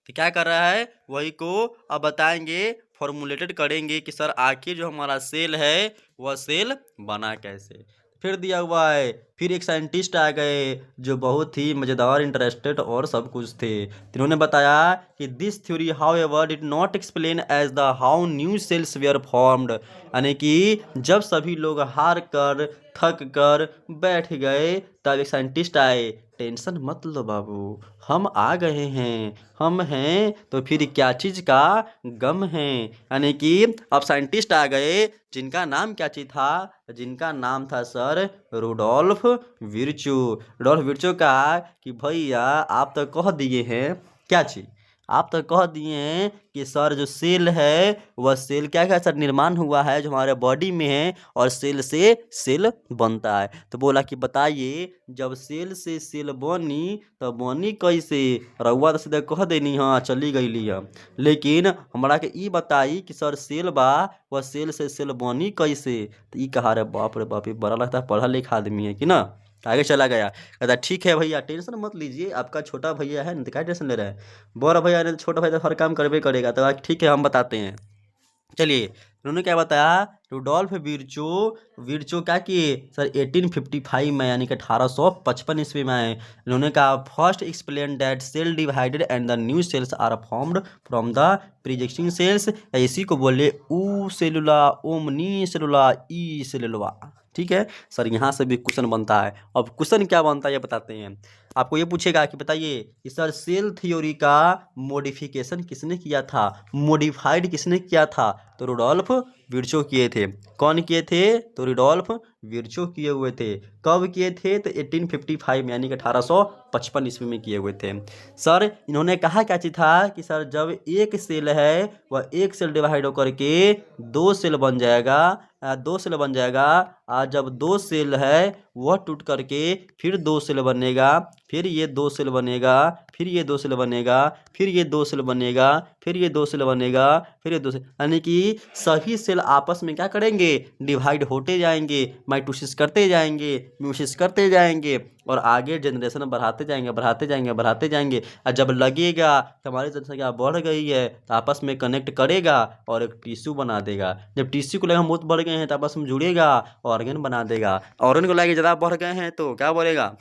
तो क्या कर रहा है, वही को अब बताएंगे, फॉर्मुलेटेड करेंगे कि सर आखिर जो हमारा सेल है वह सेल बना कैसे। फिर दिया हुआ है, फिर एक साइंटिस्ट आ गए जो बहुत ही मज़ेदार, इंटरेस्टेड और सब कुछ थे। जिन्होंने बताया कि this theory however did not explain as the how new cells were formed, यानी कि जब सभी लोग हार कर थक कर बैठ गए, तब एक साइंटिस्ट आए। टेंशन मत लो बाबू, हम आ गए हैं, हम हैं तो फिर क्या चीज़ का गम है। यानी कि अब साइंटिस्ट आ गए, जिनका नाम क्या चीज था, जिनका नाम था sir Rudolf Virchow. Rudolf Virchow कहा कि भैया आप तो कह दिए हैं क्या चीज, आप तो कह दिए हैं कि सर जो सेल है वह सेल क्या क्या सर निर्माण हुआ है जो हमारे बॉडी में है, और सेल से सेल बनता है। तो बोला कि बताइए जब सेल से सेल बनी तो बनी कैसे। रउआ तो सीधे कह देनी हाँ चली गई हम, लेकिन हमरा के ई बताई कि सर सेल बा वह सेल से सेल बनी कैसे। तो ई कहा रे बाप ये बड़ा लगता है पढ़ा लिखा आदमी है कि ना। आगे चला गया, कहता ठीक है भैया टेंशन मत लीजिए, आपका छोटा भैया है ना तो क्या टेंशन ले रहे हैं, बड़ा भैया ने छोटा भैया तो हर काम करबे करेगा। तो ठीक है हम बताते हैं। चलिए उन्होंने क्या बताया, रुडोल्फ विर्चो, विर्चो क्या किए सर 1855 में यानी कि 1855 ईस्वी में आए। इन्होंने कहा first explain that cell divided and the new cells are formed from the preexisting cells. इसी को बोले ऊ सेलुला, ओमनी सेलुला, ई सेलुला। ठीक है सर, यहाँ से भी क्वेश्चन बनता है। अब क्वेश्चन क्या बनता है ये बताते हैं। आपको ये पूछेगा कि बताइए कि सर सेल थ्योरी का मॉडिफिकेशन किसने किया था, मॉडिफाइड किसने किया था। तो रुडोल्फ विर्चो किए थे। कौन किए थे, तो रुडोल्फ विर्चो किए हुए थे। कब किए थे, तो 1855 यानी कि 1855 ईस्वी में किए हुए थे। सर इन्होंने कहा क्या चीज था कि सर जब एक सेल है वह एक सेल डिवाइड होकर के दो सेल बन जाएगा, दो सेल बन जाएगा। जब दो सेल है वह टूट करके फिर दो सेल बनेगा, फिर ये दो सेल बनेगा, फिर ये दो सेल बनेगा, फिर ये दो सेल बनेगा, फिर ये दो सेल बनेगा, फिर ये दो सेल, यानी कि सभी सेल आपस में क्या करेंगे, डिवाइड होते जाएंगे, माइटोसिस करते जाएंगे, म्यूसिस करते जाएंगे, और आगे जनरेशन बढ़ाते जाएंगे बढ़ाते जाएंगे बढ़ाते जाएंगे। और जब लगेगा कि हमारी जनसंख्या बढ़ गई है तो आपस में कनेक्ट करेगा और एक टिश्यू बना देगा। जब टिश्यू को लगा हम बहुत बढ़ गए हैं तो आपस में जुड़ेगा, ऑर्गन बना देगा। ऑर्गन को लगे ज़्यादा बढ़ गए हैं तो क्या बोलेगा,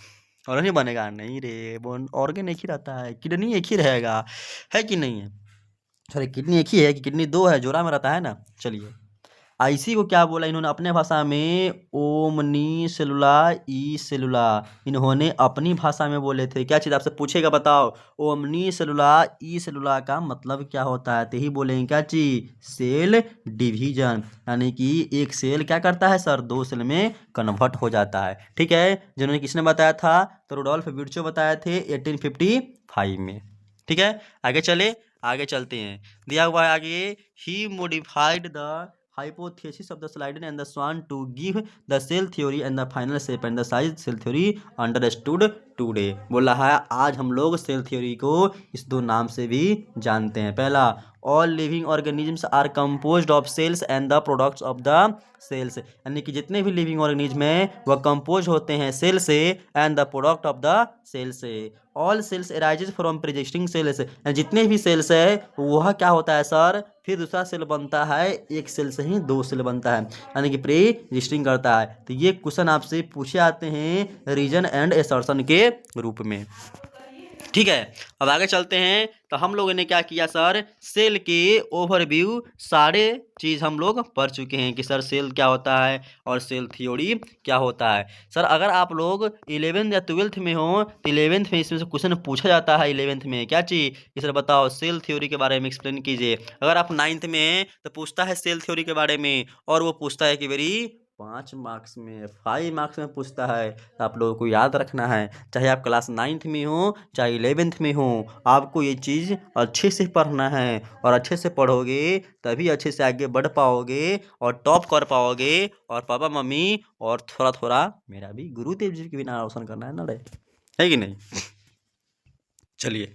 ऑर्गन ही बनेगा। नहीं रे बोन, ऑर्गन एक ही रहता है, किडनी एक ही रहेगा, है कि नहीं है। सॉरी किडनी एक ही है कि किडनी दो है, जोड़ा में रहता है ना। चलिए आईसी को क्या बोला इन्होंने अपने भाषा में, ओमनी सेलुला ई सेलुला। इन्होंने अपनी भाषा में बोले थे। क्या चीज़ आपसे पूछेगा बताओ, ओमनी सेलुला ई सेलुला का मतलब क्या होता है, तो ही बोलेंगे क्या चीज, सेल डिवीजन। यानी कि एक सेल क्या करता है सर, दो सेल में कन्वर्ट हो जाता है। ठीक है, जिन्होंने किसने बताया था, तो रुडोल्फ विर्चो बताए थे 1855 में। ठीक है आगे चले, आगे चलते हैं। दिया हुआ है आगे, he modified the hypothesis of the Schleiden and the Swan to give the cell theory and the final shape and the size cell theory understood today। बोल रहा है आज हम लोग सेल थ्योरी को इस दो नाम से भी जानते हैं। पहला, all living organisms are composed of cells and the products of the cells. यानी कि जितने भी लिविंग ऑर्गेनिज्म हैं वह कंपोज होते हैं सेल से and the product of the cell से। All cells arises from preexisting cells, जितने भी सेल्स है वह क्या होता है सर, फिर दूसरा सेल बनता है, एक सेल से ही दो सेल बनता है, यानी कि प्री एग्जिस्टिंग करता है। तो ये क्वेश्चन आपसे पूछे आते हैं रीजन एंड असर्शन के रूप में। ठीक है अब आगे चलते हैं। तो हम लोगों ने क्या किया सर, सेल के ओवरव्यू सारे चीज़ हम लोग पढ़ चुके हैं कि सर सेल क्या होता है और सेल थ्योरी क्या होता है। सर अगर आप लोग 11th या 12th में हो तो 11th में इसमें से क्वेश्चन पूछा जाता है। 11th में क्या चीज़ कि सर बताओ सेल थ्योरी के बारे में एक्सप्लेन कीजिए। अगर आप 9th में हैं तो पूछता है सेल थ्योरी के बारे में, और वो पूछता है कि वेरी 5 मार्क्स में, 5 मार्क्स में पूछता है। तो आप लोगों को याद रखना है, चाहे आप क्लास 9th में हो चाहे 11th में हो, आपको ये चीज़ अच्छे से पढ़ना है, और अच्छे से पढ़ोगे तभी अच्छे से आगे बढ़ पाओगे और टॉप कर पाओगे, और पापा मम्मी और थोड़ा थोड़ा मेरा भी गुरुदेव जी के भी नाम रोशन करना है ना रे, है कि नहीं। चलिए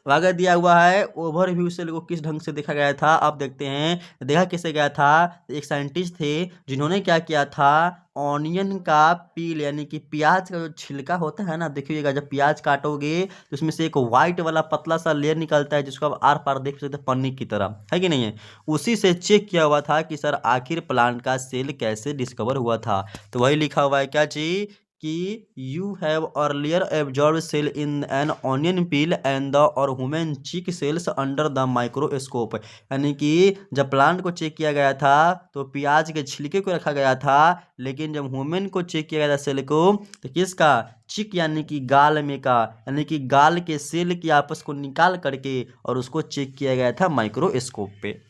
आगे दिया हुआ है ओवरव्यू सेल को किस ढंग से देखा गया था, आप देखते हैं। देखा कैसे गया था, एक साइंटिस्ट थे जिन्होंने क्या किया था, ऑनियन का पील यानी कि प्याज का जो छिलका होता है ना, देखिएगा जब प्याज काटोगे तो उसमें से एक वाइट वाला पतला सा लेयर निकलता है जिसको आप आर पार देख सकते हैं पन्नी की तरह, है कि नहीं है। उसी से चेक किया हुआ था कि सर आखिर प्लांट का सेल कैसे डिस्कवर हुआ था। तो वही लिखा हुआ है क्या चीज, कि you have earlier absorb cell in an onion peel and the और human cheek cells under the microscope. यानी कि जब प्लांट को चेक किया गया था तो प्याज के छिलके को रखा गया था, लेकिन जब ह्यूमन को चेक किया गया था सेल को, तो किसका, चिक यानी कि गाल में का, यानी कि गाल के सेल की आपस को निकाल करके और उसको चेक किया गया था माइक्रोस्कोप पे।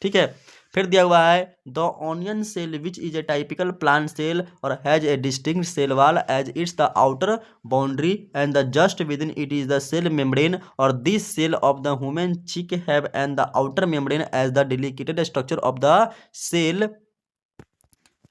ठीक है। फिर दिया हुआ है the onion cell which is a typical plant cell और has a distinct cell wall as its the outer boundary and the just within it is the cell membrane और this cell of the human cheek have and the outer membrane as the delicated structure of the cell,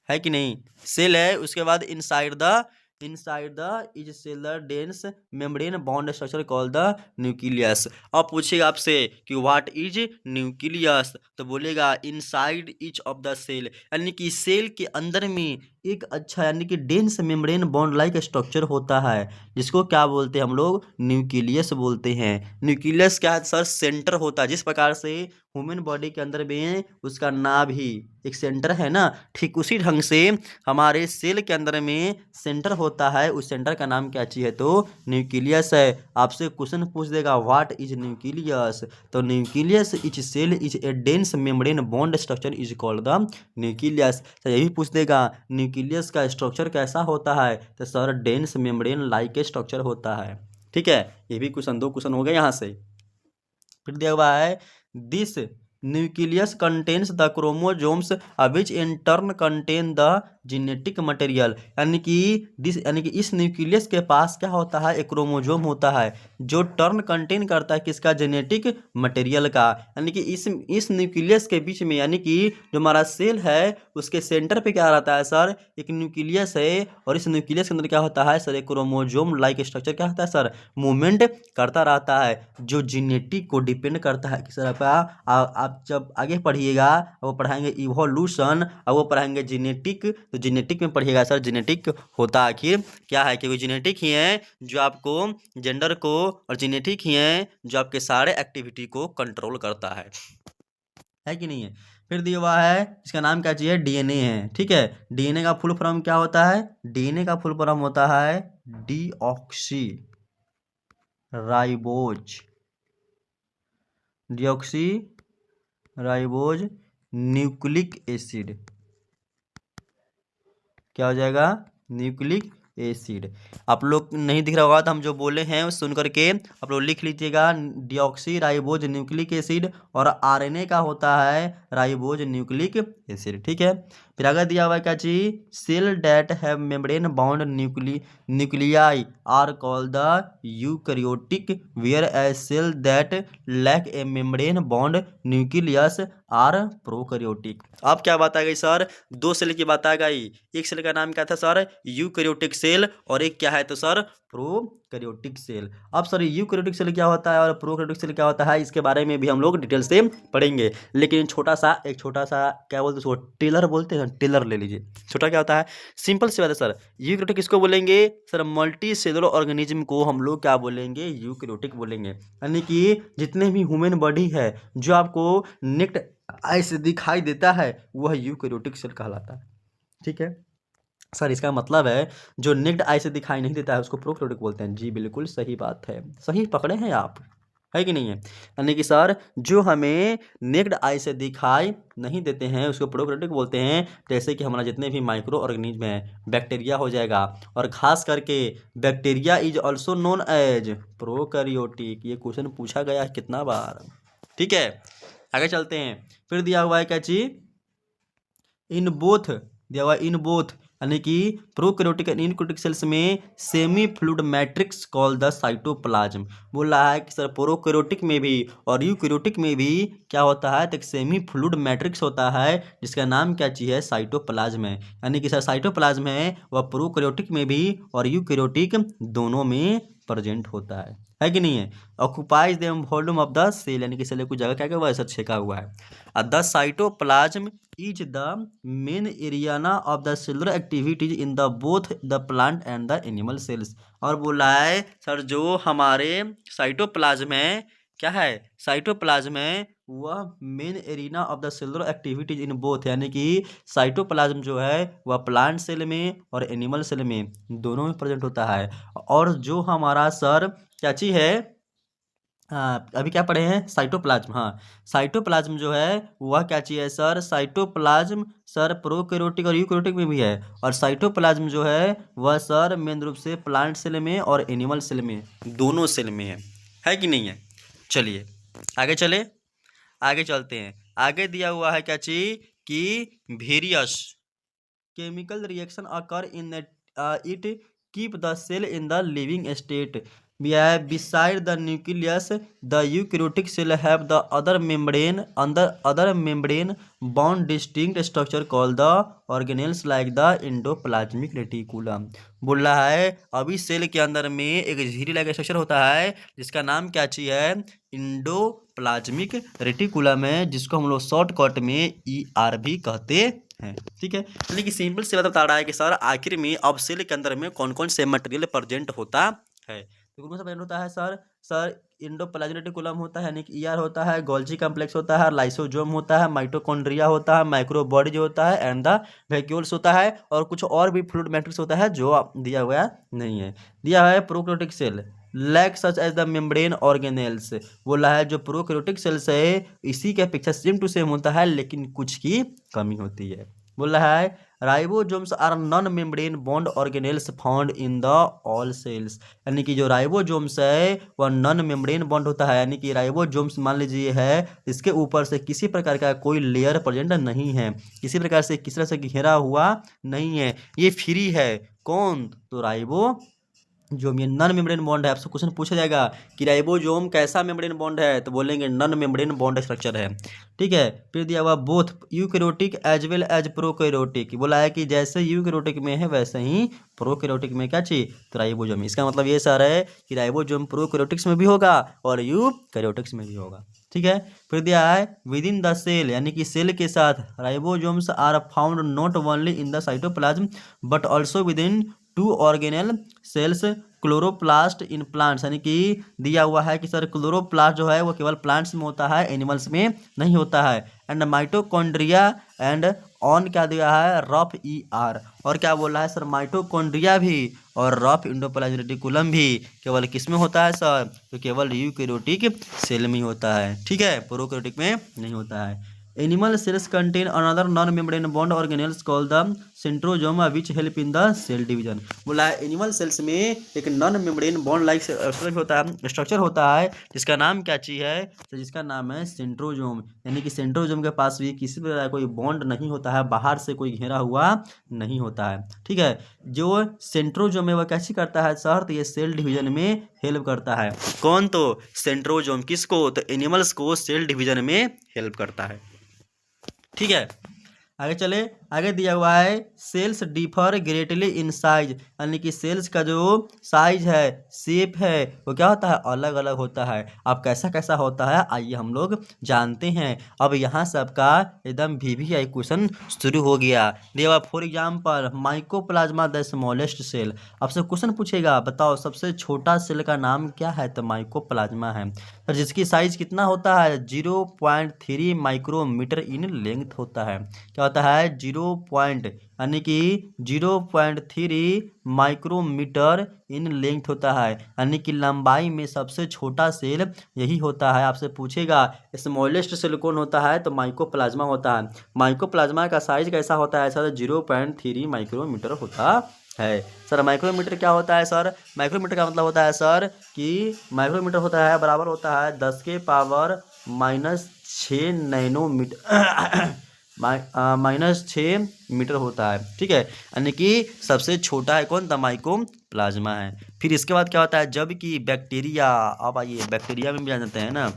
है कि नहीं, cell है। उसके बाद inside the is cell a dense membrane bond structure called the nucleus. अब पूछेगा आपसे कि व्हाट इज न्यूक्लियस, तो बोलेगा inside each of the cell, यानी कि सेल के अंदर में एक अच्छा यानी कि dense membrane bond like structure होता है, जिसको क्या बोलते हैं हम लोग, न्यूक्लियस बोलते हैं। न्यूक्लियस क्या है सर, सेंटर होता है। जिस प्रकार से ह्यूमन बॉडी के अंदर में उसका नाभि एक सेंटर है ना, ठीक उसी ढंग से हमारे सेल के अंदर में सेंटर होता है। उस सेंटर का नाम क्या चीज़ है, तो न्यूक्लियस है। आपसे क्वेश्चन पूछ देगा व्हाट इज न्यूक्लियस, तो nucleus each cell is a dense membrane bond structure is called the nucleus. तो यही पूछ देगा न्यूक्लियस का स्ट्रक्चर कैसा होता है, तो sir dense membrane like structure होता है। ठीक है, ये भी क्वेश्चन, 2 क्वेश्चन हो गए यहाँ से। फिर दिया हुआ है this nucleus contains the chromosomes which in turn contain the genetic material, यानी कि इस न्यूक्लियस के पास क्या होता है, एक क्रोमोजोम होता है जो टर्न कंटेन करता है किसका, जेनेटिक मटेरियल का। यानी कि इस न्यूक्लियस के बीच में, यानी कि जो हमारा सेल है उसके सेंटर पे क्या रहता है सर, एक न्यूक्लियस है, और इस न्यूक्लियस के अंदर क्या होता है सर, एक क्रोमोजोम लाइक स्ट्रक्चर क्या होता है सर, मूवमेंट करता रहता है, जो जेनेटिक को डिपेंड करता है किस तरह पर। आप जब आगे पढ़िएगा वो पढ़ाएंगे इवोल्यूशन, और वो पढ़ाएंगे जेनेटिक, तो जेनेटिक में पढ़िएगा सर जेनेटिक होता आखिर क्या है, क्योंकि जेनेटिक ही है जो आपको जेंडर को, और जेनेटिक ही है जो आपके सारे एक्टिविटी को कंट्रोल करता है कि नहीं है। फिर दिया हुआ है इसका नाम क्या चाहिए, डीएनए है। ठीक है, डीएनए का फुल फॉर्म क्या होता है, डीएनए का फुल फॉर्म होता है deoxy ribose, deoxy ribose nucleic acid, क्या हो जाएगा, न्यूक्लिक एसिड। आप लोग नहीं दिख रहा होगा तो हम जो बोले हैं सुन करके आप लोग लिख लीजिएगा, डीऑक्सी राइबोज न्यूक्लिक एसिड, और आरएनए का होता है राइबोज न्यूक्लिक एसिड। ठीक है, फिर आगे दिया हुआ है क्या चीज, cell that have membrane bound nuclei are called the eukaryotic, where a cell that lack a membrane bound nucleus are prokaryotic. अब क्या बात आ गई सर, 2 सेल की बात आ गई। एक सेल का नाम क्या था सर, यूकैरियोटिक सेल, और एक क्या है तो सर प्रोकैरियोटिक सेल। अब सर यूकैरियोटिक सेल क्या होता है और प्रोकैरियोटिक सेल क्या होता है, इसके बारे में भी हम लोग डिटेल से पढ़ेंगे। लेकिन एक छोटा सा क्या बोलते हैं उसको, टेलर बोलते हैं, टेलर ले लीजिए। छोटा क्या होता है, सिंपल सी बात है सर, यूकैरियोटिक किसको बोलेंगे सर, मल्टी सेलुलर ऑर्गेनिज्म को हम लोग क्या बोलेंगे, यूकैरियोटिक बोलेंगे। यानी कि जितने भी ह्यूमन बॉडी है जो आपको नेक्ड आई से दिखाई देता है वह यूकैरियोटिक सेल कहलाता है। ठीक है सर, इसका मतलब है जो नेक्ड आई से दिखाई नहीं देता है उसको प्रोकैरियोटिक बोलते हैं। जी बिल्कुल सही बात है, सही पकड़े हैं आप, है कि नहीं है। यानी कि सर जो हमें नेक्ड आई से दिखाई नहीं देते हैं उसको प्रोकैरियोटिक बोलते हैं। जैसे कि हमारा जितने भी माइक्रो ऑर्गेनिज्म है, बैक्टीरिया हो जाएगा, और खास करके bacteria is also known as prokaryotic. ये क्वेश्चन पूछा गया है कितना बार। ठीक है, आगे चलते हैं। फिर दिया हुआ है क्या चीज, इन बोथ, दिया हुआ इन बोथ, यानी कि प्रोकैरियोटिक एंड यूकैरियोटिक सेल्स में semi fluid matrix called the cytoplasm. बोल रहा है कि सर प्रोकैरियोटिक में भी और यूकैरियोटिक में भी क्या होता है, तो एक सेमी फ्लूइड मैट्रिक्स होता है जिसका नाम क्या चीज़ है, साइटोप्लाज्म है। यानी कि सर साइटोप्लाज्म है वह प्रोकैरियोटिक में भी और यूकैरियोटिक दोनों में प्रेजेंट होता है कि नहीं है। Occupies the volume of the cell, यानी कि सेल कुछ जगह क्या हुआ है सर, छेका हुआ है। The cytoplasm is the main Ariana of the cellular activities in the both the plant and the animal cells. और बोला है सर जो हमारे साइटोप्लाज्म है क्या है, साइटोप्लाज्म है वह main arena of the cellular activities in both, यानी कि साइटोप्लाज्म जो है वह प्लांट सेल में और एनिमल सेल में दोनों में प्रेजेंट होता है। और जो हमारा सर क्या चीज है, अभी क्या पढ़े हैं, साइटोप्लाज्म। हाँ, साइटोप्लाज्म जो है वह क्या चीज है सर, साइटोप्लाज्म सर प्रोकैरियोटिक और यूकैरियोटिक में भी है। और साइटोप्लाज्म जो है वह सर मेन रूप से प्लांट सेल में और एनिमल सेल में दोनों सेल में है कि नहीं है। चलिए आगे चले, आगे चलते हैं। आगे दिया हुआ है क्या चीज कि various chemical reaction occur in the, it keep the cell in the living state. Beside the nucleus, the eukaryotic cell have the other membrane bound distinct structure called the organelles like the endoplasmic reticulum. बोल रहा है अभी cell के अंदर में एक झिल्ली like structure होता है जिसका नाम क्या चीज है, इंडोप्लाज्मिक रेटिकुलम है, जिसको हम लोग शॉर्टकट में ER भी कहते हैं। ठीक है, यानी कि सिंपल से बता रहा है कि सर आखिर में अब सेल के अंदर में कौन कौन से मटेरियल प्रेजेंट होता है। तो कौन सा प्रेजेंट होता है सर इंडोप्लाज्मिक रेटिकुलम होता है, यानी कि ER होता है, गोल्जी कॉम्प्लेक्स होता है, लाइसोसोम होता है, माइटोकॉन्ड्रिया होता है, माइक्रोबॉडी होता है, एंड द वैक्यूल्स होता है, और कुछ और भी फ्लूइड मैट्रिक्स होता है जो दिया हुआ नहीं है। दिया है prokaryotic cell lack such as the membrane organelles, बोला है जो प्रोकैरियोटिक सेल्स है इसी के अपेक्षा सेम टू सेम होता है लेकिन कुछ की कमी होती है। बोल रहा है ribosomes are non membrane bond organelles found in the all cells, यानी कि जो राइबोसोम्स है वह नॉन मेम्ब्रेन बॉन्ड होता है, यानी कि राइबोसोम्स मान लीजिए है इसके ऊपर से किसी प्रकार का कोई लेयर प्रेजेंट नहीं है, किसी प्रकार से किसी तरह से घेरा हुआ नहीं है, ये फ्री है। कौन, तो राइबो जो ये नॉन मेम्ब्रेन बॉन्ड है। आपसे क्वेश्चन पूछा जाएगा कि राइबोसोम कैसा मेम्ब्रेन बॉन्ड है, तो बोलेंगे नॉन मेम्ब्रेन बॉन्ड स्ट्रक्चर है। ठीक है, फिर दिया हुआ both eukaryotic as well as prokaryotic, बोला है कि जैसे यूकैरियोटिक में है वैसे ही प्रोकैरियोटिक में क्या चाहिए, तो राइबोसोम। इसका मतलब ये सर है कि राइबोसोम प्रोकैरियोटिक्स में भी होगा और यूकैरियोटिक्स में भी होगा। ठीक है, फिर दिया है विद इन द सेल, यानी कि सेल के साथ ribosomes are found not only in the cytoplasm but also within two organelle cells chloroplast in plants, यानी कि दिया हुआ है कि सर क्लोरोप्लास्ट जो है वो केवल प्लांट्स में होता है, एनिमल्स में नहीं होता है। एंड माइटोकॉन्ड्रिया एंड ऑन क्या दिया है, रफ ER, और क्या बोल रहा है सर माइटोकॉन्ड्रिया भी और रफ इंडोप्लाज्मिक रेटिकुलम भी केवल किस में होता है सर, तो केवल यूकैरियोटिक सेल में होता है। ठीक है, प्रोकैरियोटिक में नहीं होता है। Animal cells contain another non membrane bond organelles called the centrosome which help in the cell division, बोला है एनिमल सेल्स में एक non membrane bond like structure होता है जिसका नाम क्या चीज है, तो जिसका नाम है सेंट्रोजोम, यानी कि सेंट्रोजोम के पास भी किसी प्रकार का कोई बॉन्ड नहीं होता है, बाहर से कोई घेरा हुआ नहीं होता है। ठीक है, जो सेंट्रोजोम है वह कैसे करता है सर, तो ये सेल डिवीजन में हेल्प करता है। कौन, तो सेंट्रोजोम, किसको, तो एनिमल्स को सेल डिवीजन में हेल्प करता है। ठीक है, आगे चले। आगे दिया हुआ है cells differ greatly in size, यानी कि सेल्स का जो साइज है, शेप है, वो क्या होता है, अलग अलग होता है। अब कैसा कैसा होता है आइए हम लोग जानते हैं। अब यहाँ से आपका एकदम VVI क्वेश्चन शुरू हो गया। दिया हुआ for example mycoplasma the smallest cell, आपसे क्वेश्चन पूछेगा बताओ सबसे छोटा सेल का नाम क्या है, तो माइकोप्लाज्मा है। और जिसकी साइज कितना होता है, 0.3 माइक्रोमीटर इन लेंथ होता है। क्या होता है, यानी कि 0.3 माइक्रोमीटर इन लेंथ होता है, यानी कि लंबाई में सबसे छोटा सेल यही होता है। आपसे पूछेगा स्मॉलेस्ट सेल कौन होता है, तो माइकोप्लाज्मा होता है। माइकोप्लाज्मा का साइज कैसा होता है सर, 0.3 माइक्रोमीटर होता है। सर माइक्रोमीटर क्या होता है सर, माइक्रोमीटर का मतलब होता है सर कि माइक्रोमीटर होता है बराबर होता है 10 के पावर -6 नैनोमीटर -6 मीटर होता है। ठीक है, यानी कि सबसे छोटा है कौन, तो माइकोप्लाज्मा है। फिर इसके बाद क्या होता है, जबकि बैक्टीरिया, अब आइए बैक्टीरिया में भी जान जाते हैं ना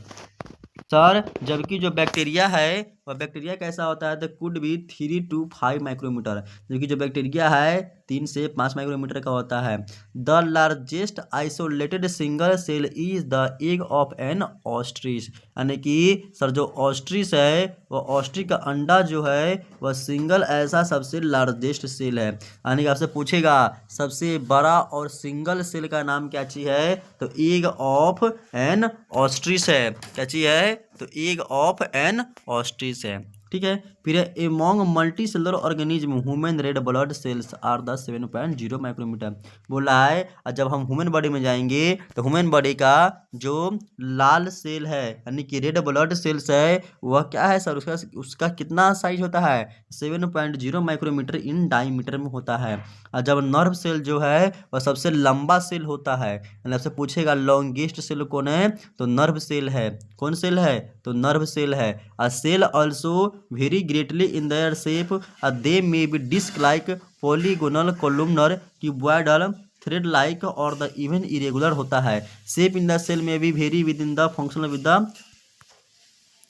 सर, जबकि जो बैक्टीरिया है वह बैक्टीरिया कैसा होता है, the could be 3 to 5 micrometer, जो कि जो बैक्टीरिया है 3 से 5 माइक्रोमीटर का होता है। The largest isolated single cell is the egg of an ostrich, यानी कि सर जो ऑस्ट्रिच है वह ऑस्ट्रिच का अंडा जो है वह सिंगल ऐसा सबसे लार्जेस्ट सेल है। यानी कि आपसे पूछेगा सबसे बड़ा और सिंगल सेल का नाम क्या चीज है, तो एग ऑफ एन ऑस्ट्रिच है। क्या चीज है, तो एग ऑफ एन ऑस्ट्रिच है। ठीक है, फिर among multi cellular organism human red blood cells are the 7.0 micrometer बोला है। और जब हम ह्यूमन बॉडी में जाएंगे तो ह्यूमन बॉडी का जो लाल सेल है यानी कि रेड ब्लड सेल्स है वह क्या है सर, उसका कितना साइज होता है, 7.0 माइक्रोमीटर इन डायमीटर में होता है। और जब नर्व सेल जो है वह सबसे लंबा सेल होता है, यानी आपसे पूछेगा लॉन्गेस्ट सेल कौन है, तो नर्व सेल है। कौन सेल है, तो नर्व सेल है। A cell also vary greatly in their shape, they may be disc like, polygonal, columnar, cuboidal, thread like और द इवन इरेगुलर होता है। शेप इन द सेल में भी vary within the functional with the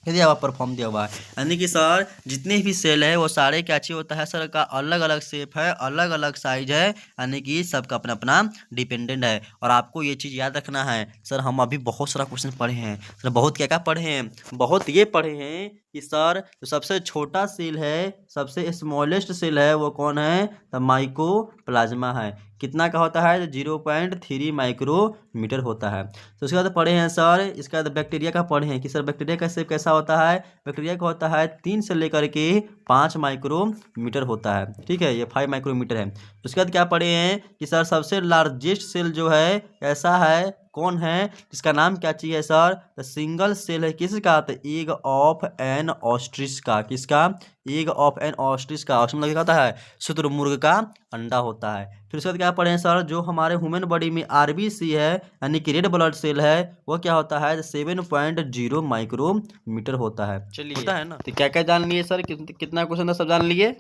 दिया हुआ perform दिया हुआ है। यानी कि सर जितने भी सेल है वो सारे क्या चाहिए होता है सर, का अलग अलग शेप है, अलग अलग साइज है, यानी कि सबका अपना अपना डिपेंडेंट है। और आपको ये चीज़ याद रखना है सर, हम अभी बहुत सारा क्वेश्चन पढ़े हैं सर, बहुत क्या क्या पढ़े हैं, बहुत ये पढ़े हैं कि सर जो सबसे छोटा सेल है, सबसे स्मॉलेस्ट सेल है वो कौन है, तो माइकोप्लाज्मा है। कितना का होता है, 0.3 माइक्रोमीटर होता है। तो उसके बाद पढ़े हैं सर, इसके बाद बैक्टीरिया का पढ़े हैं कि सर बैक्टीरिया का शेप कैसा होता है, बैक्टीरिया का होता है 3 से लेकर के 5 माइक्रोमीटर होता है। ठीक है, ये 5 माइक्रोमीटर है। उसके बाद क्या पढ़े हैं कि सर सबसे लार्जेस्ट सेल जो है ऐसा है, कौन है, जिसका नाम क्या चाहिए सर, द सिंगल सेल है किसका, तो एग ऑफ एन ऑस्ट्रिच का। किसका, एग ऑफ एन ऑस्ट्रिच का। ऑस्ट्रिच मतलब क्या होता है, शुतुरमुर्ग का अंडा होता है। फिर उसके बाद क्या पढ़े हैं सर, जो हमारे ह्यूमन बॉडी में आरबीसी है यानी कि रेड ब्लड सेल है वो क्या होता है, 7.0 माइक्रोमीटर होता है। चलिए होता है ना, तो क्या क्या जान लिए सर, कितना क्वेश्चन था सब जान लिए।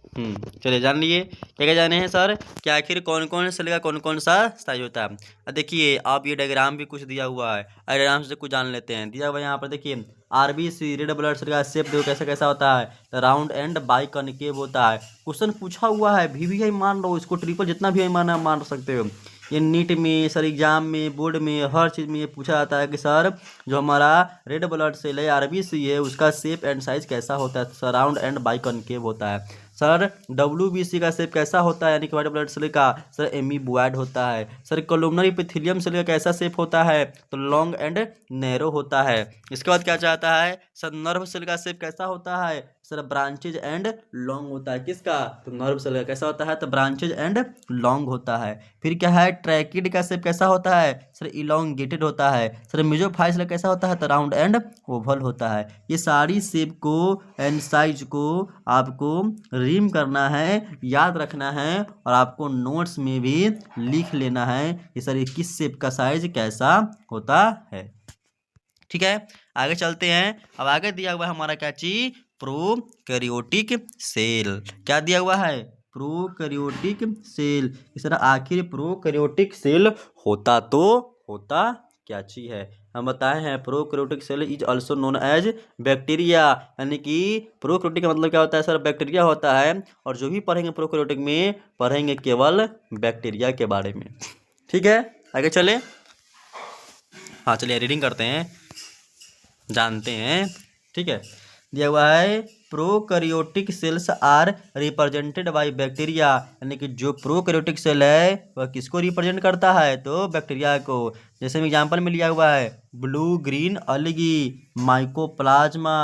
चलिए जान लिए क्या क्या जाने हैं सर, कि आखिर कौन कौन सेल का कौन कौन सा साइज होता है। देखिए आप ये डायग्राम भी कुछ दिया हुआ है, डायग्राम से कुछ जान लेते हैं। दिया हुआ है यहाँ पर देखिए, आरबीसी रेड ब्लड सेल का शेप देखो कैसा कैसा होता है, राउंड एंड बाई कनकेव होता है। क्वेश्चन पूछा हुआ है, वीवीआई मान लो, इसको ट्रिपल जितना भी मान सकते हो। ये नीट में सर, एग्जाम में, बोर्ड में, हर चीज़ में ये पूछा जाता है कि सर जो हमारा रेड ब्लड सेल है आरबीसी है उसका शेप एंड साइज कैसा होता है, sir round and by concave होता है। सर डब्ल्यूबीसी का शेप कैसा होता है, यानी कि व्हाइट ब्लड सेल का, सर एमीबॉयड होता है। सर कोलुमनर एपिथेलियम सेल का कैसा शेप होता है, तो लॉन्ग एंड नैरो होता है। इसके बाद क्या चाहता है सर, नर्व सेल का शेप कैसा होता है, सर ब्रांचेज एंड लॉन्ग होता है। किसका, तो नर्व सेल का कैसा होता है, तो ब्रांचेज एंड लॉन्ग होता है। फिर क्या है, ट्रैकिड का शेप कैसा होता है, सर इलोंगेटेड होता है। सर मेसोफाइल सेल कैसा होता है, तो राउंड एंड ओवल होता है। ये सारी शेप को एंड साइज को आपको रिम करना है, याद रखना है, और आपको नोट्स में भी लिख लेना है कि सर ये किस शेप का साइज कैसा होता है। ठीक है, आगे चलते हैं। अब आगे दिया हुआ है हमारा क्या चीज, प्रोकैरियोटिक सेल। क्या दिया हुआ है, प्रोकैरियोटिक सेल। इस तरह आखिर प्रोकैरियोटिक सेल होता तो होता क्या चीज है, हम बताए हैं prokaryotic cell is also known as bacteria. यानी कि प्रोकैरियोटिक का मतलब क्या होता है सर, बैक्टीरिया होता है। और जो भी पढ़ेंगे प्रोकैरियोटिक में पढ़ेंगे केवल बैक्टीरिया के बारे में। ठीक है, आगे चले। हाँ चलिए रीडिंग करते हैं, जानते हैं। ठीक है, दिया हुआ है prokaryotic cells are represented by bacteria, यानी कि जो प्रोकैरियोटिक सेल है वह किसको रिप्रेजेंट करता है, तो बैक्टीरिया को। जैसे एग्जांपल में लिया हुआ है blue green algae, mycoplasma,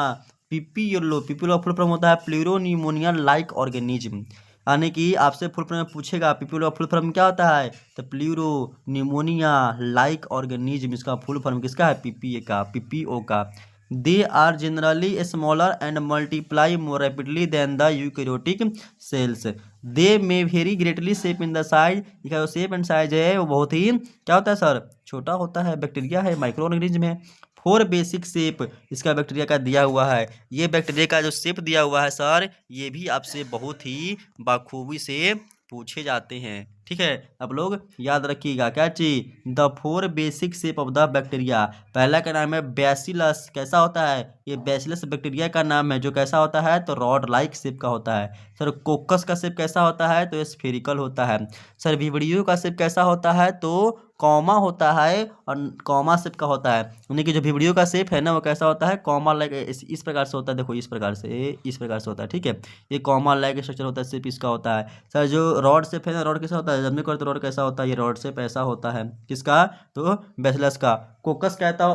PPLO, PPLO full form होता है प्लूरोनिमोनिया लाइक ऑर्गेनिज्म। यानी कि आपसे फुल फॉर्म में पूछेगा पिपियोलो फुल फॉर्म क्या होता है, तो प्लूरो निमोनिया लाइक ऑर्गेनिज्म। इसका फुल फॉर्म किसका है, पीपीए का, पीपीओ का। They are generally smaller and multiply more rapidly than the eukaryotic cells. They may vary greatly shape in the size, इसका जो शेप एंड साइज है वो बहुत ही क्या होता है सर, छोटा होता है। बैक्टीरिया है, माइक्रो ऑर्गेनिज्म है। 4 बेसिक शेप इसका बैक्टीरिया का दिया हुआ है। ये बैक्टीरिया का जो शेप दिया हुआ है सर, ये भी आपसे बहुत ही बखूबी से पूछे जाते हैं। ठीक है, आप लोग याद रखिएगा क्या चीज, the 4 basic shape of the bacteria. पहला का नाम है बैसिलस, कैसा होता है, ये बैसिलस बैक्टीरिया का नाम है, जो कैसा होता है तो रॉड लाइक शेप का होता है। सर कोकस का शेप कैसा होता है तो स्फेरिकल होता है। सर विब्रियो का शेप कैसा होता है तो कॉमा होता है, और कॉमा शेप का होता है, यानी कि जो विब्रियो का शेप है ना वो कैसा होता है, कॉमा लाइक इस प्रकार से होता है, देखो इस प्रकार से होता है। ठीक है, ये कॉमा लाइक स्ट्रक्चर होता है, शेप इसका होता है। सर जो रॉड शेप है ना, रॉड कैसा होता है, जब में करते रॉड कैसा होता है, ये रॉड शेप ऐसा होता है, किसका तो बैसिलस का। कोकस कहता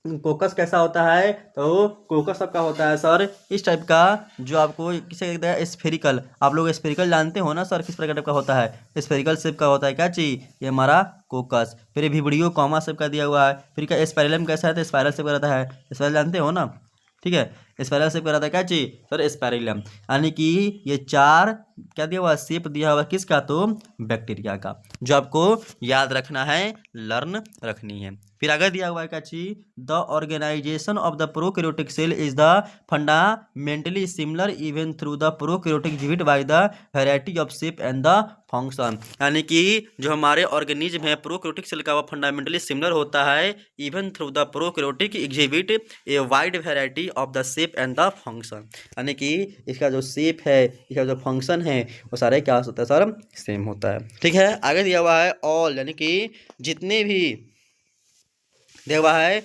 कोकस कैसा होता है तो कोकस सबका होता है सर इस टाइप का, जो आपको किसे कहते हैं स्फेरिकल। आप लोग स्फेरिकल जानते हो ना सर, किस प्रकार टाइप का होता है, स्फेरिकल शेप का होता है क्या चीज, ये हमारा कोकस। फिर ये विब्रियो कॉमा शेप का दिया हुआ है। फिर क्या स्पाइरलम कैसा है तो स्पाइरल शेप का रहता है, स्पाइरल जानते हो ना। ठीक है, स्पाइरल शेप का रहता है क्या चीज सर, स्पाइरलम। यानी कि ये 4 क्या दिया हुआ, शेप दिया हुआ किसका तो बैक्टीरिया का, जो आपको याद रखना है, लर्न रखनी है। फिर आगे दिया हुआ है क्या चीज, the organisation of the prokaryotic cell is the fundamentally similar even through the prokaryotic exhibit by the variety of shape and the function. यानी कि जो हमारे ऑर्गेनिज्म है प्रोकैरियोटिक सेल का, वो फंडामेंटली सिमिलर होता है even through the prokaryotic exhibit a wide variety of the shape and the function. यानी कि इसका जो शेप है, इसका जो फंक्शन है, वो सारे क्या होता है सर, सेम होता है। ठीक है, आगे दिया हुआ है ऑल, यानी कि जितने भी दिया हुआ है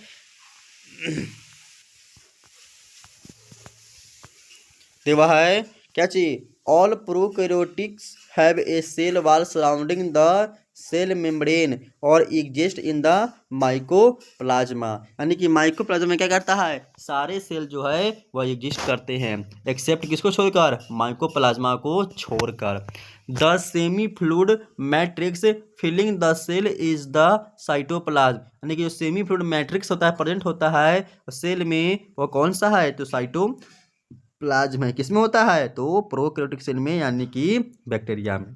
दिया हुआ है क्या चीज, all prokaryotics have a cell wall surrounding the cell membrane और एग्जिस्ट इन द माइकोप्लाज्मा। यानी कि माइकोप्लाज्मा में क्या करता है, सारे सेल जो है वह एग्जिस्ट करते हैं, एक्सेप्ट किसको छोड़कर, माइकोप्लाज्मा को छोड़कर। The semi fluid matrix filling the cell is the cytoplasm. यानी कि जो सेमी फ्लूइड मैट्रिक्स होता है, प्रेजेंट होता है सेल में, वो कौन सा है तो साइटोप्लाज्म है। किसमें होता है तो प्रोकैरियोटिक सेल में, यानी कि बैक्टीरिया में।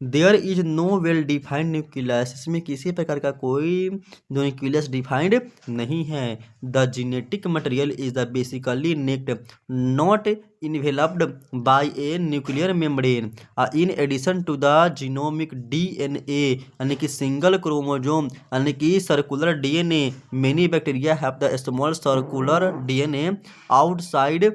There is no well defined nucleus, इसमें किसी प्रकार का कोई न्यूक्लियस डिफाइंड नहीं है। The genetic material is the basically naked not enveloped by a nuclear membrane in addition to the genomic DNA, यानी कि सिंगल क्रोमोजोम, यानी कि circular DNA. Many bacteria have the small circular DNA outside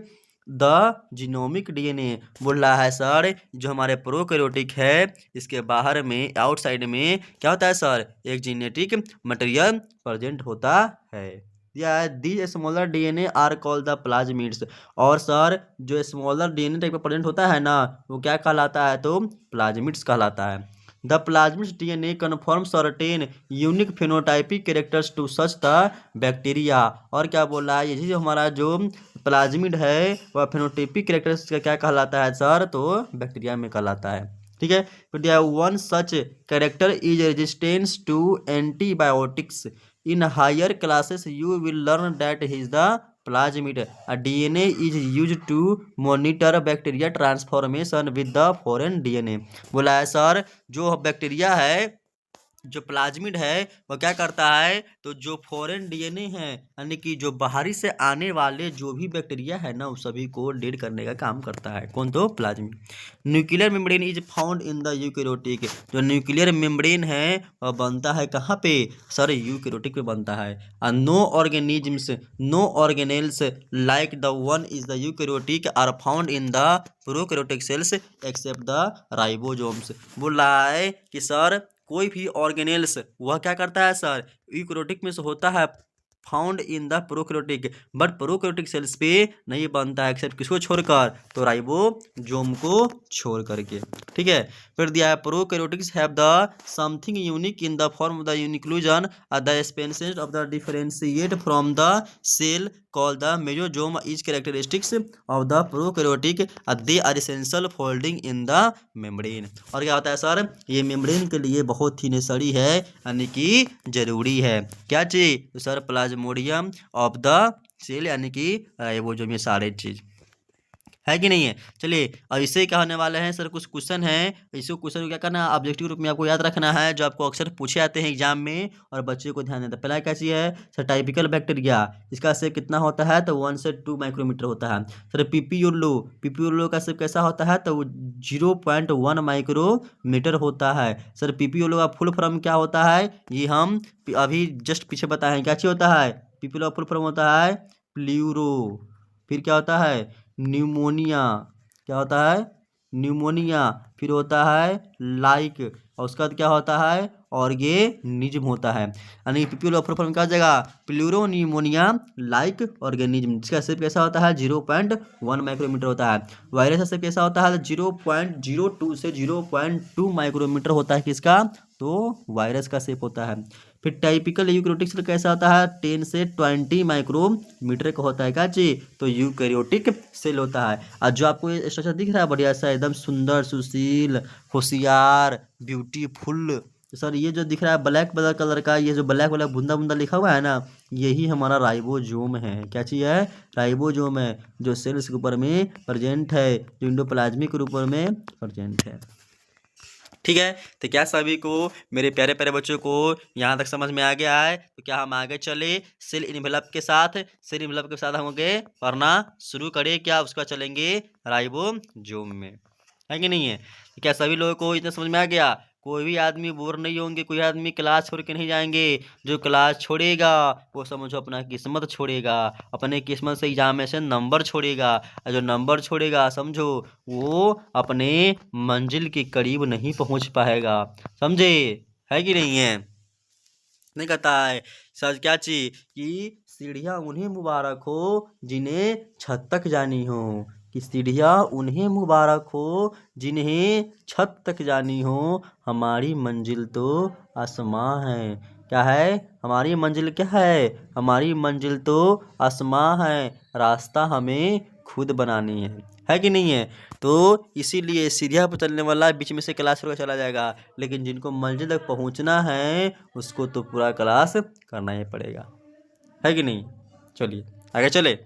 the genomic DNA. बोल रहा है sir जो हमारे prokaryotic है, इसके बाहर में आउटसाइड में क्या होता है सर, एक जेनेटिक मटेरियल प्रेजेंट होता है। या the smaller DNA are called the plasmids. और सर जो स्मॉलर डीएनए टाइप का प्रेजेंट होता है ना, वो क्या कहलाता है तो प्लाज्मिड्स कहलाता है। The plasmids DNA confirm certain unique phenotypic characters to such the bacteria. और क्या बोल रहा है, ये जो हमारा जो प्लाज्मिड है वह फेनोटाइपिक कैरेक्टर्स का क्या कहलाता है सर तो बैक्टीरिया में कहलाता है। ठीक है, फिर दिया one such character is resistance to antibiotics. In higher classes you will learn that is the plasmid. A DNA is used to monitor bacteria transformation with the foreign DNA। बोला है सर जो बैक्टीरिया है, जो plasmid है, वह क्या करता है तो जो फॉरेन डीएनए है, यानी कि जो बाहरी से आने वाले जो भी बैक्टीरिया है ना, उस सभी को डेड करने का काम करता है, कौन तो plasmid. Nuclear membrane is found in the eukaryotic. जो न्यूक्लियर मेम्ब्रेन है वह बनता है कहाँ पे सर, यूकैरियोटिक पे बनता है। No organisms no organelles like the one is the eukaryotic are found in the prokaryotic cells except the ribosomes. बोल रहा है कि सर कोई भी ऑर्गेनेल्स वह क्या करता है सर, यूकैरियोटिक में से होता है, found in the prokaryotic, but prokaryotic cells पे नहीं बनता है, एक्सेप्ट किसको छोड़कर तो राइबोसोम को छोड़ करके। ठीक है, फिर दिया है prokaryotics have the something unique in the form of the यूनिक्लूजन द स्पेंसेज of the differentiate from the cell call the mesosome is characteristics of the prokaryotic they are essential folding in the membrane. और क्या होता है sir, ये membrane के लिए बहुत ही नेसेसरी है, यानी कि जरूरी है। क्या चीज तो sir plasmodium of the cell, यानी कि राइबोसोम, ये सारे चीज। है कि नहीं है। चलिए और इससे क्या होने वाले हैं सर, कुछ क्वेश्चन हैं, इसी क्वेश्चन को क्या करना है ऑब्जेक्टिव रूप में आपको याद रखना है, जो आपको अक्सर पूछे जाते हैं एग्जाम में, और बच्चे को ध्यान देता है। पहला क्या चीज़ है सर, टाइपिकल बैक्टीरिया, इसका शेप कितना होता है तो 1 से 2 माइक्रोमीटर होता है। सर पीपीयूलो, पीपीयूलो का शेप कैसा होता है तो 0.1 माइक्रोमीटर होता है। सर पीपीयूलो का फुल फॉर्म क्या होता है, ये हम अभी जस्ट पीछे बताए हैं, क्या चीज़ होता है, पीपीयूलो का फुल फॉर्म होता है प्ल्यूरो। फिर क्या होता है न्यूमोनिया, क्या होता है न्यूमोनिया। फिर होता है लाइक, और उसका बाद क्या होता है ऑर्गेनिज्म होता है। यानी पीपीओ फुल फॉर्म क्या हो जाएगा प्लूरो न्यूमोनिया लाइक ऑर्गेनिज्म, जिसका शेप कैसा होता है 0.1 माइक्रोमीटर होता है। वायरस का शेप कैसा होता है 0.02 से 0.2 माइक्रोमीटर होता है, किसका तो वायरस का शेप होता है। फिर टाइपिकल यूकैरियोटिक सेल कैसा होता है 10 से 20 माइक्रोमीटर का होता है, क्या चीज तो यूकैरियोटिक सेल होता है। और जो आपको ये स्ट्रक्चर दिख रहा है बढ़िया सा एकदम सुंदर सुशील होशियार ब्यूटीफुल, तो सर ये जो दिख रहा है ब्लैक कलर का, ये जो ब्लैक ब्लैक बूंदा बूंदा लिखा हुआ है ना, यही हमारा राइबोजोम है। क्या चीज़ है राइबोजोम है, जो सेल्स के ऊपर में प्रेजेंट है, जो इंडोप्लाज्मिक रूप में प्रेजेंट है। ठीक है, तो क्या सभी को मेरे प्यारे प्यारे बच्चों को यहाँ तक समझ में आ गया है। तो क्या हम आगे चले सेल इन्वेलप के साथ, सेल इन्वेलप के साथ हम आगे पढ़ना शुरू करें क्या, उसका चलेंगे राइबोसोम में, है कि नहीं है। तो क्या सभी लोगों को इतना समझ में आ गया, कोई भी आदमी बोर नहीं होंगे, कोई आदमी क्लास छोड़ के नहीं जाएंगे। जो क्लास छोड़ेगा वो समझो अपना किस्मत छोड़ेगा, अपने किस्मत से एग्जामिनेशन नंबर छोड़ेगा, और जो नंबर छोड़ेगा समझो वो अपने मंजिल के करीब नहीं पहुंच पाएगा, समझे, है कि नहीं है। नहीं कहता है सच क्या चीज कि सीढ़ियाँ उन्हें मुबारक हो जिन्हें छत तक जानी हो, कि सीढ़ियाँ उन्हें मुबारक हो जिन्हें छत तक जानी हो, हमारी मंजिल तो आसमां है। क्या है हमारी मंजिल, क्या है हमारी मंजिल तो आसमां है, रास्ता हमें खुद बनानी है कि नहीं है। तो इसीलिए सीढ़ियाँ पर चलने वाला बीच में से क्लास छोड़ चला जाएगा, लेकिन जिनको मंजिल तक पहुंचना है उसको तो पूरा क्लास करना ही पड़ेगा, है कि नहीं। चलिए आगे चले,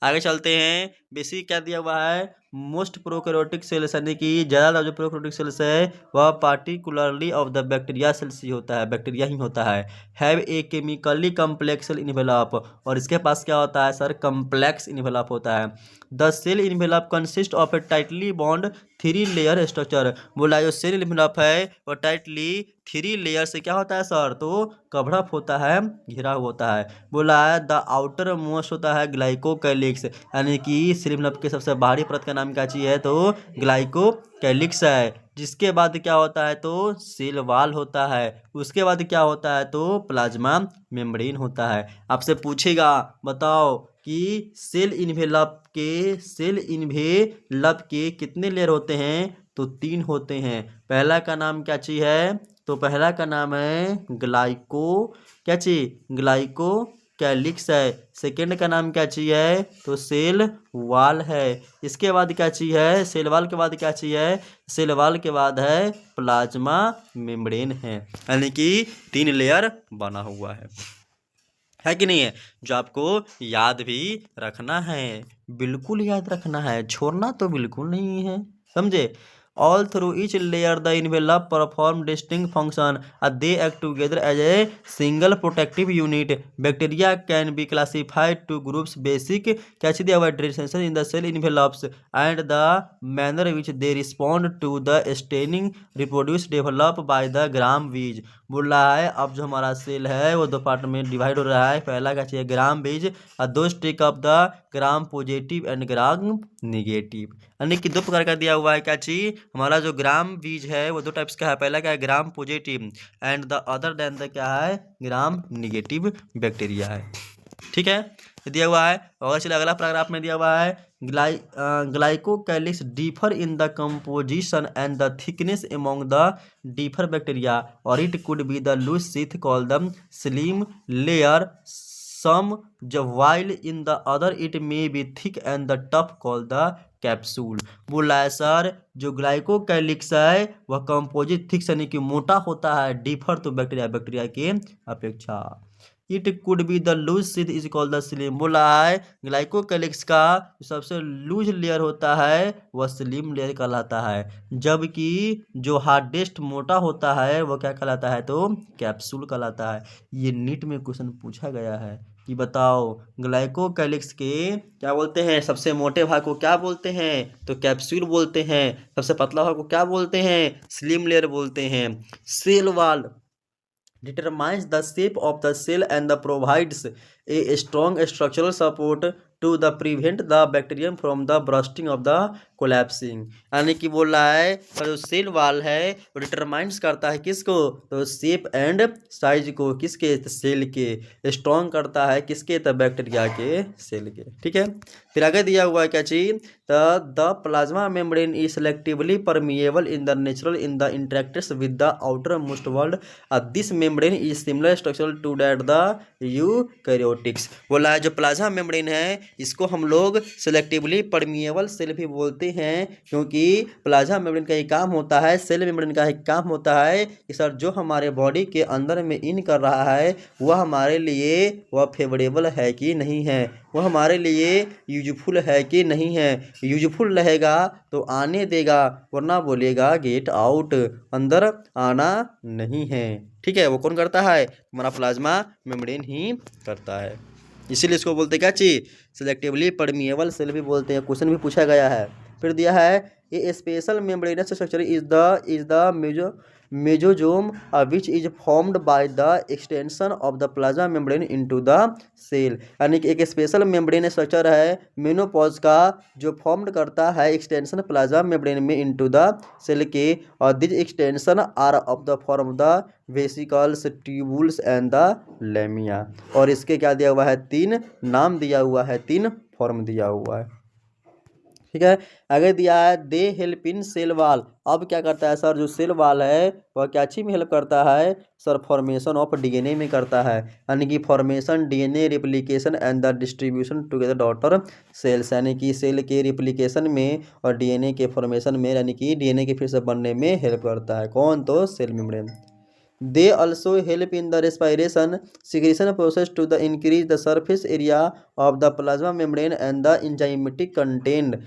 आगे चलते हैं। बेसिक क्या दिया हुआ है मोस्ट प्रोकैरियोटिक सेल्स, यानी कि ज़्यादातर जो प्रोकैरियोटिक सेल्स है वह particularly of the bacteria cells ही होता है, बैक्टीरिया ही होता है। Have a chemically complex cell envelope, और इसके पास क्या होता है सर कम्प्लेक्स इन्वेलप होता है। The cell envelope consist of a tightly bond 3 layer structure, बोला जो सेल इन्वेलप है वो टाइटली 3 लेयर से क्या होता है सर तो कवरअप होता है, घिरा हुआ होता है। बोला है द आउटर मोस्ट होता है ग्लाइकोकैलिक्स, यानी कि सेल इन्वेलप के सबसे बाहरी परत का नाम क्या चीज़ है तो ग्लाइकोकैलिक्स है। जिसके बाद क्या होता है तो सेल वाल होता है, उसके बाद क्या होता है तो प्लाज्मा मेम्ब्रेन होता है। आपसे पूछेगा बताओ कि सेल इन्वेलप के कितने लेयर होते हैं तो 3 होते हैं। पहला का नाम क्या चीज है तो पहला का नाम है ग्लाइको, क्या चीज ग्लाइको कैलिक्स है। सेकेंड का नाम क्या चीज है तो सेल वाल है। इसके बाद क्या चीज है सेल वाल के बाद क्या चीज है, सेल वाल के बाद है प्लाज्मा मेम्ब्रेन है, यानी कि 3 लेयर बना हुआ है कि नहीं है, जो आपको याद भी रखना है, बिल्कुल याद रखना है, छोड़ना तो बिल्कुल नहीं है, समझे। All through each layer the envelope perform distinct function, they act together as a single protective unit. Bacteria can be classified to groups basic catch the differences in the cell envelopes and the manner which they respond to the staining reproduce developed by the gram बीज। बोल रहा है अब जो हमारा cell है वो 2 part में डिवाइड हो रहा है। पहला क्या चाहिए ग्राम बीज, और 2 stick of the gram positive and gram negative, यानी कि 2 प्रकार का दिया हुआ है। क्या चीज हमारा जो ग्राम बीज है वो 2 टाइप्स का है, पहला क्या है gram positive and the other than the क्या है ग्राम निगेटिव बैक्टीरिया है, ठीक है दिया हुआ है। और चलिए अगला पैराग्राफ में दिया हुआ है glycocalyx differ in the composition and the thickness among the differ bacteria, और it could be the loose sheath called the slim layer some, जब while in the other it may be thick and the tough called the capsule. बोला है sir जो glycocalyx है वह composite thick यानी कि मोटा होता है, डिफर तो बैक्टीरिया के अपेक्षा, it could be the loose sheath is called the slime. बोला है ग्लाइकोकैलिक्स का सबसे लूज लेयर होता है वह स्लिम लेयर कहलाता है, जबकि जो हार्डेस्ट मोटा होता है वो क्या कहलाता है, तो कैप्सूल कहलाता है। ये नीट में क्वेश्चन पूछा गया है कि बताओ ग्लाइकोकैलिक्स के क्या बोलते हैं, सबसे मोटे भाग को क्या बोलते हैं, तो कैप्सूल बोलते हैं। सबसे पतला भाग को क्या बोलते हैं, स्लिम लेयर बोलते हैं। Cell wall determines the shape of the cell and the provides a strong structural support to the prevent the bacterium from the bursting of the collapsing। यानी कि बोल रहा है जो सेल वाल है वो डिटरमाइंस करता है किसको, तो शेप एंड साइज को, किसके, सेल के। स्ट्रॉन्ग करता है किसके, तो बैक्टीरिया के सेल के। ठीक है, फिर आगे दिया हुआ है क्या चीज, the plasma membrane is selectively permeable in the natural in the interacts with the outer most world. This membrane is similar structural to that the eukaryotics. बोला है जो प्लाज्मा मेम्ब्रेन है इसको हम लोग सेलेक्टिवली परमिएबल सेल भी बोलते हैं, क्योंकि प्लाज्मा मेम्ब्रेन का ही काम होता है, सेल मेम्ब्रेन का ही काम होता है कि सर जो हमारे बॉडी के अंदर में इन कर रहा है वह हमारे लिए वह फेवरेबल है कि नहीं है, वह हमारे लिए यूजफुल है कि नहीं है। यूजफुल रहेगा तो आने देगा, वरना बोलेगा गेट आउट, अंदर आना नहीं है। ठीक है, वो कौन करता है, हमारा प्लाज्मा मेम्ब्रेन ही करता है। इसीलिए इसको बोलते क्या चीज, सेलेक्टिवली परमिएबल सेल भी बोलते हैं। क्वेश्चन भी पूछा गया है। फिर दिया है a special membranous structure is the mesosome which is formed by the extension of the plasma membrane into the cell. यानी कि एक स्पेशल मेम्ब्रेन स्ट्रक्चर है मेनोपॉज का जो फॉर्म्ड करता है एक्सटेंशन प्लाज्मा मेम्ब्रेन में इनटू द सेल के, और this extension are of the form the vesicles tubules and the lamellae. और इसके क्या दिया हुआ है, तीन नाम दिया हुआ है, तीन फॉर्म दिया हुआ है। ठीक है, आगे दिया है they help in cell wall. अब क्या करता है सर, जो सेल वाल है वह क्या चीज में हेल्प करता है, सर फॉर्मेशन ऑफ डीएनए में करता है। यानी कि formation, DNA replication and the distribution together daughter cells. यानी कि सेल के रिप्लिकेशन में और डीएनए के फॉर्मेशन में, यानी कि डीएनए के फिर से बनने में हेल्प करता है। कौन, तो cell membrane. They also help in the respiration secretion process to the increase the surface area of the plasma membrane and the enzymatic content.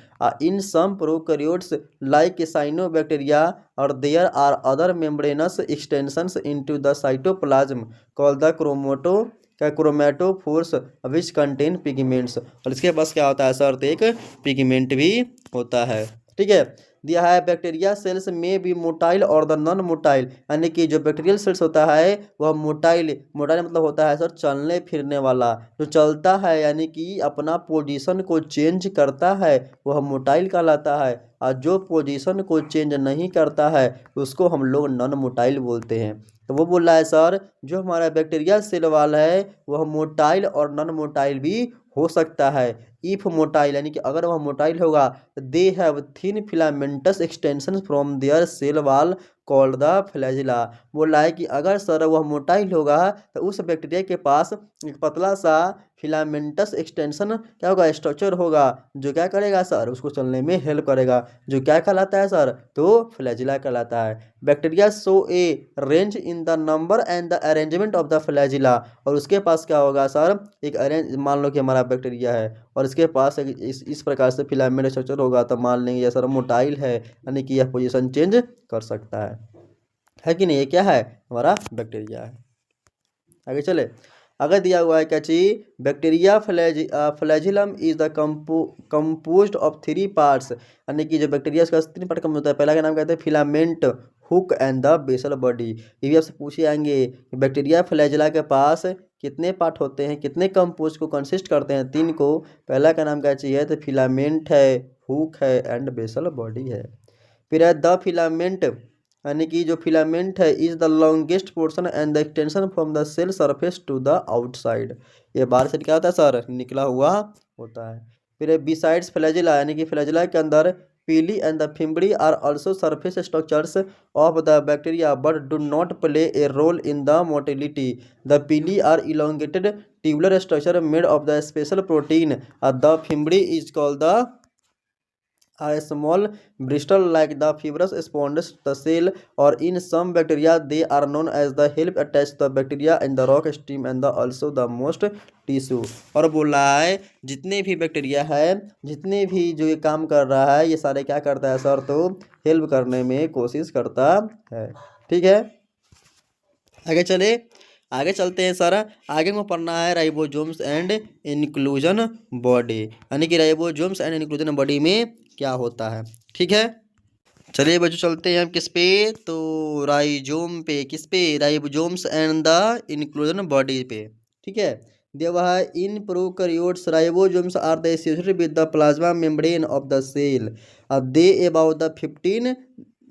In some prokaryotes like cyanobacteria, or there are other membranous extensions into the cytoplasm called the chromatophores which contain pigments. और इसके पास क्या होता है sir, तो एक pigment भी होता है। ठीक है, दिया है बैक्टीरिया सेल्स में भी मोटाइल और द नॉन मोटाइल। यानी कि जो बैक्टीरियल सेल्स होता है वह मोटाइल, मोटाइल मतलब होता है सर चलने फिरने वाला, जो चलता है यानी कि अपना पोजीशन को चेंज करता है वह मोटाइल कहलाता है, और जो पोजीशन को चेंज नहीं करता है उसको हम लोग नॉन मोटाइल बोलते हैं। तो वो बोल रहा है सर जो हमारा बैक्टीरिया सेल वाल है वह मोटाइल और नॉन मोटाइल भी हो सकता है। इफ मोटाइल यानी कि अगर वह मोटाइल होगा, they have thin filamentous extension from their cell wall called the flagella. बोल रहा है कि अगर सर वह मोटाइल होगा तो उस बैक्टीरिया के पास एक पतला सा फिलामेंटस एक्सटेंशन क्या होगा, स्ट्रक्चर होगा, जो क्या करेगा सर, उसको चलने में हेल्प करेगा, जो क्या कहलाता है सर, तो फ्लैजिला कहलाता है। Bacteria show A range in the number and the arrangement of the flagella. और उसके पास क्या होगा सर, एक अरेंज, मान लो कि हमारा बैक्टीरिया है और इसके पास इस प्रकार से फिलामेंट स्ट्रक्चर होगा, तो मान लेंगे सर मोटाइल है, यानी कि यह पोजीशन चेंज कर सकता है कि नहीं। ये क्या है, हमारा बैक्टीरिया है। आगे चले, अगर दिया हुआ है क्या चीज, bacteria flagellum is the composed of 3 parts. यानी कि जो बैक्टीरिया का 3 पार्ट कम होता है। पहला का नाम कहते हैं filament, hook and the basal body. ये भी आपसे पूछे आएंगे कि बैक्टीरिया फ्लैजिला के पास कितने पार्ट होते हैं, कितने कंपोज को कंसिस्ट करते हैं, 3 को। पहला का नाम क्या चाहिए, तो फिलामेंट है, हुक है एंड बेसल बॉडी है। फिर है द फिलामेंट, यानी कि जो फिलामेंट है is the longest portion and the extension from the cell surface to the outside. ये बाहर से क्या होता है सर, निकला हुआ होता है। फिर बिसाइड्स फ्लैजिला, यानी कि फ्लैजिला के अंदर pili and the fimbriae are also surface structures of the bacteria but do not play a role in the motility. The pili are elongated tubular structure made of the special protein. The fimbriae is called the are small bristle like the fibrous sponges the cell, or in some bacteria they are known as the help attached the bacteria in the rock stream and the also the most tissue। और बोल रहा है जितने भी bacteria है, जितने भी जो ये काम कर रहा है, ये सारे क्या करता है सर, तो हेल्प करने में कोशिश करता है। ठीक है, आगे चले, आगे चलते हैं सर। आगे में पढ़ना है राइबोसोम्स एंड इंक्लूजन बॉडी, यानी कि राइबोसोम्स एंड इंक्लूजन बॉडी में क्या होता है। ठीक है, चलिए बच्चों चलते हैं हम किस पे, तो राइजोम पे, किस पे, ribosomes and the inclusion body पे। ठीक है, दिया हुआ है in prokaryotes ribosomes are the associated with the plasma membrane of the cell, they about the 15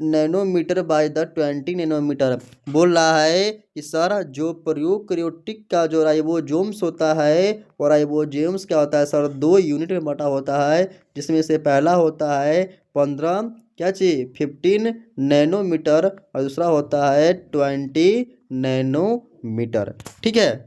nanometer by the 20 nanometer. बोल रहा है कि सर जो प्रोकैरियोटिक का जो राइबोसोम्स होता है, और राइबोसोम्स क्या होता है सर, 2 यूनिट में बटा होता है, जिसमें से पहला होता है 15 क्या चाहिए 15 नैनोमीटर, और दूसरा होता है 20 नैनोमीटर। ठीक है,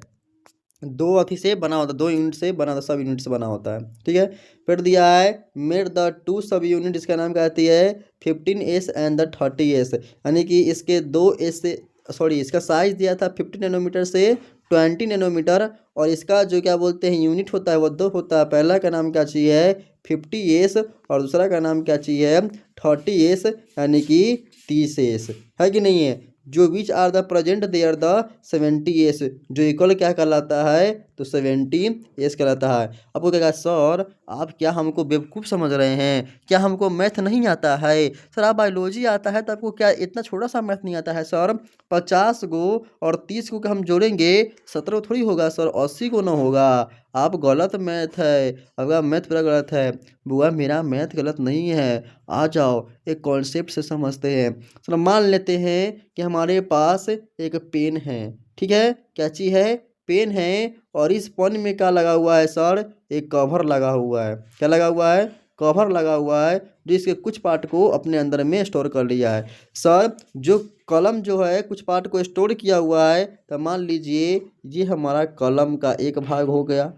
2 अथी से बना होता है, 2 यूनिट से बना, सब यूनिट से बना होता है। ठीक है, फिर दिया है मेड द 2 सब यूनिट, इसका नाम क्या आती है 15S एंड द 30S, यानी कि इसके 2S से, सॉरी इसका साइज दिया था 50 नैनोमीटर से 20 नैनोमीटर, और इसका जो क्या बोलते हैं यूनिट होता है वो 2 होता है। पहला का नाम क्या चाहिए है 50S, और दूसरा का नाम क्या चाहिए 30S, यानी कि 30S, है कि नहीं है। जो which are the present there the 70S, जो इक्वल क्या कहलाता है, तो 70S कहलाता है। आपको क्या कहा सर, आप क्या हमको बेवकूफ़ समझ रहे हैं, क्या हमको मैथ नहीं आता है। सर आप बायोलॉजी आता है तो आपको क्या इतना छोटा सा मैथ नहीं आता है सर। 50 गो और 30 को हम जोड़ेंगे 17 थोड़ी होगा सर, 80 को ना होगा। आप गलत मैथ है, आपका मैथ पूरा गलत है। बुआ मेरा मैथ गलत नहीं है, आ जाओ एक कॉन्सेप्ट से समझते हैं। सर मान लेते हैं कि हमारे पास एक पेन है, ठीक है, क्या चीज़ है, पेन है, और इस पेन में क्या लगा हुआ है सर, एक कवर लगा हुआ है। क्या लगा हुआ है, कवर लगा हुआ है, जो इसके कुछ पार्ट को अपने अंदर में स्टोर कर लिया है। सर जो कलम जो है कुछ पार्ट को स्टोर किया हुआ है, तो मान लीजिए ये हमारा कलम का एक भाग हो गया,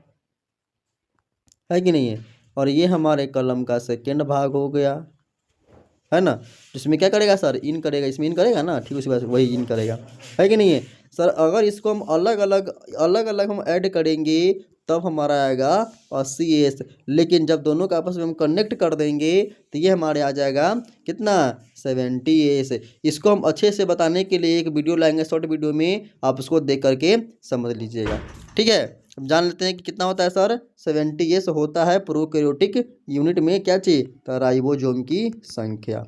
है कि नहीं है, और ये हमारे कलम का सेकेंड भाग हो गया, है ना। जिसमें क्या करेगा सर, इन करेगा, इसमें इन करेगा ना, ठीक उसी बात वही इन करेगा, है कि नहीं है सर। अगर इसको हम अलग अलग हम ऐड करेंगे तब हमारा आएगा 80S, लेकिन जब दोनों का आपस में हम कनेक्ट कर देंगे तो ये हमारे आ जाएगा कितना 70S। इसको हम अच्छे से बताने के लिए एक वीडियो लाएंगे, शॉर्ट वीडियो में, आप उसको देख करके समझ लीजिएगा। ठीक है, अब जान लेते हैं कि कितना होता है सर, 70S होता है प्रोकैरियोटिक यूनिट में क्या चीज़, तो राइबोसोम की संख्या।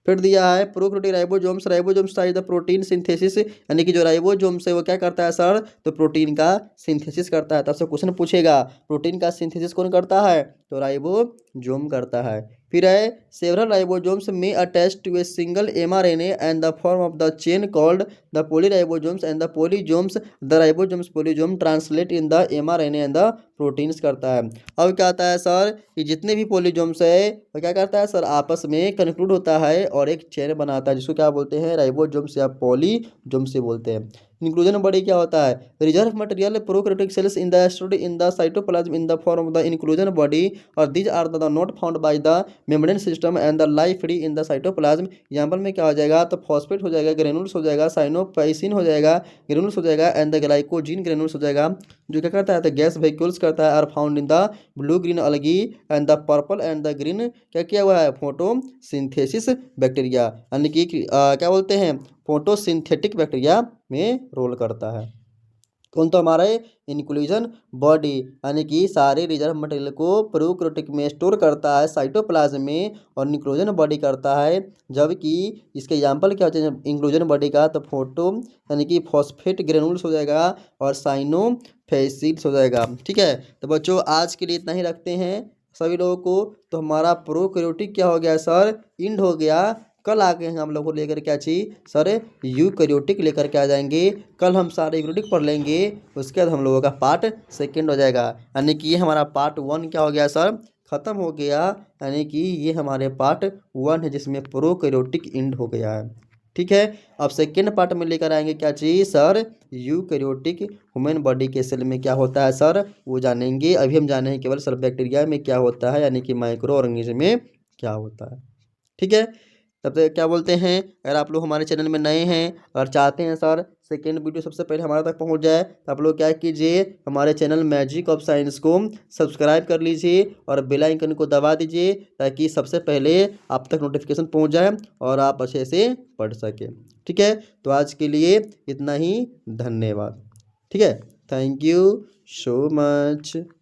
फिर दिया है prokaryotic ribosomes, ribosomes is the protein synthesis, यानी कि जो राइबोसोम्स है वो क्या करता है सर, तो प्रोटीन का सिंथेसिस करता है। तब से क्वेश्चन पूछेगा प्रोटीन का सिंथेसिस कौन करता है, तो राइबोसोम करता है। फिर है सेवरल राइबोसोम्स में attach to a single mRNA and the form of the chain called the polyribosomes and the polysomes, the ribosomes polysome translate in the mRNA and the proteins करता है। अब क्या आता है सर, कि जितने भी पॉलीजोम्स है वो क्या करता है सर, आपस में कंक्लूड होता है और एक चेन बनाता है, जिसको क्या बोलते हैं राइबोसोम्स या पॉलीजोम्स से बोलते हैं। इंक्लूजन बॉडी क्या होता है, reserve material prokaryotic cells in the stored in the cytoplasm in the form of the inclusion body, और these are the not found by the membrane system and the lie free in the cytoplasm. Example में क्या हो जाएगा, तो phosphate हो जाएगा, granules हो जाएगा, साइनोपाइसिन हो जाएगा, ग्रेनुल्स हो जाएगा, एंड द ग्लाइकोजीन ग्रेनुल्स हो जाएगा, जो क्या करता है तो गैस वेहिकल्स करता है, are found in the blue green algae and the purple and the green, क्या किया हुआ है फोटोसिंथेसिस बैक्टीरिया, यानी कि क्या बोलते हैं फोटोसिंथेटिक बैक्टीरिया में रोल करता है। कौन, तो हमारे इंक्लूजन बॉडी, यानी कि सारे रिजर्व मटेरियल को प्रोकैरियोटिक में स्टोर करता है साइटोप्लाज्म में, और इंक्लूजन बॉडी करता है। जबकि इसके एग्जाम्पल क्या होते हैं इंक्लूजन बॉडी का, तो फोटो यानी कि फॉस्फेट ग्रेनुल्स हो जाएगा, और साइनोफेसिल्स हो जाएगा। ठीक है, तो बच्चों आज के लिए इतना ही रखते हैं सभी लोगों को। तो हमारा प्रोकैरियोटिक क्या हो गया सर, इंड हो गया। कल आके हम लोग को लेकर क्या चाहिए सर, यूकैरियोटिक लेकर के आ जाएंगे। कल हम सारे यूकैरियोटिक पढ़ लेंगे, उसके बाद हम लोगों का पार्ट सेकंड हो जाएगा, यानी कि ये हमारा पार्ट 1 क्या हो गया सर, ख़त्म हो गया, यानी कि ये हमारे पार्ट 1 है जिसमें प्रोकैरियोटिक इंड हो गया है। ठीक है, अब सेकेंड पार्ट में लेकर आएंगे क्या चाहिए सर, यूकैरियोटिक ह्यूमन बॉडी के सेल में क्या होता है सर, वो जानेंगे। अभी हम जाने हैं केवल सर बैक्टीरिया में क्या होता है, यानी कि माइक्रो ऑर्गेनिज्म में क्या होता है। ठीक है, तब तक क्या बोलते हैं, अगर आप लोग हमारे चैनल में नए हैं और चाहते हैं सर सेकेंड वीडियो सबसे पहले हमारे तक पहुंच जाए, तो आप लोग क्या कीजिए, हमारे चैनल मैजिक ऑफ साइंस को सब्सक्राइब कर लीजिए और बेल आइकन को दबा दीजिए, ताकि सबसे पहले आप तक नोटिफिकेशन पहुंच जाए और आप अच्छे से पढ़ सकें। ठीक है, तो आज के लिए इतना ही, धन्यवाद। ठीक है, थैंक यू सो मच।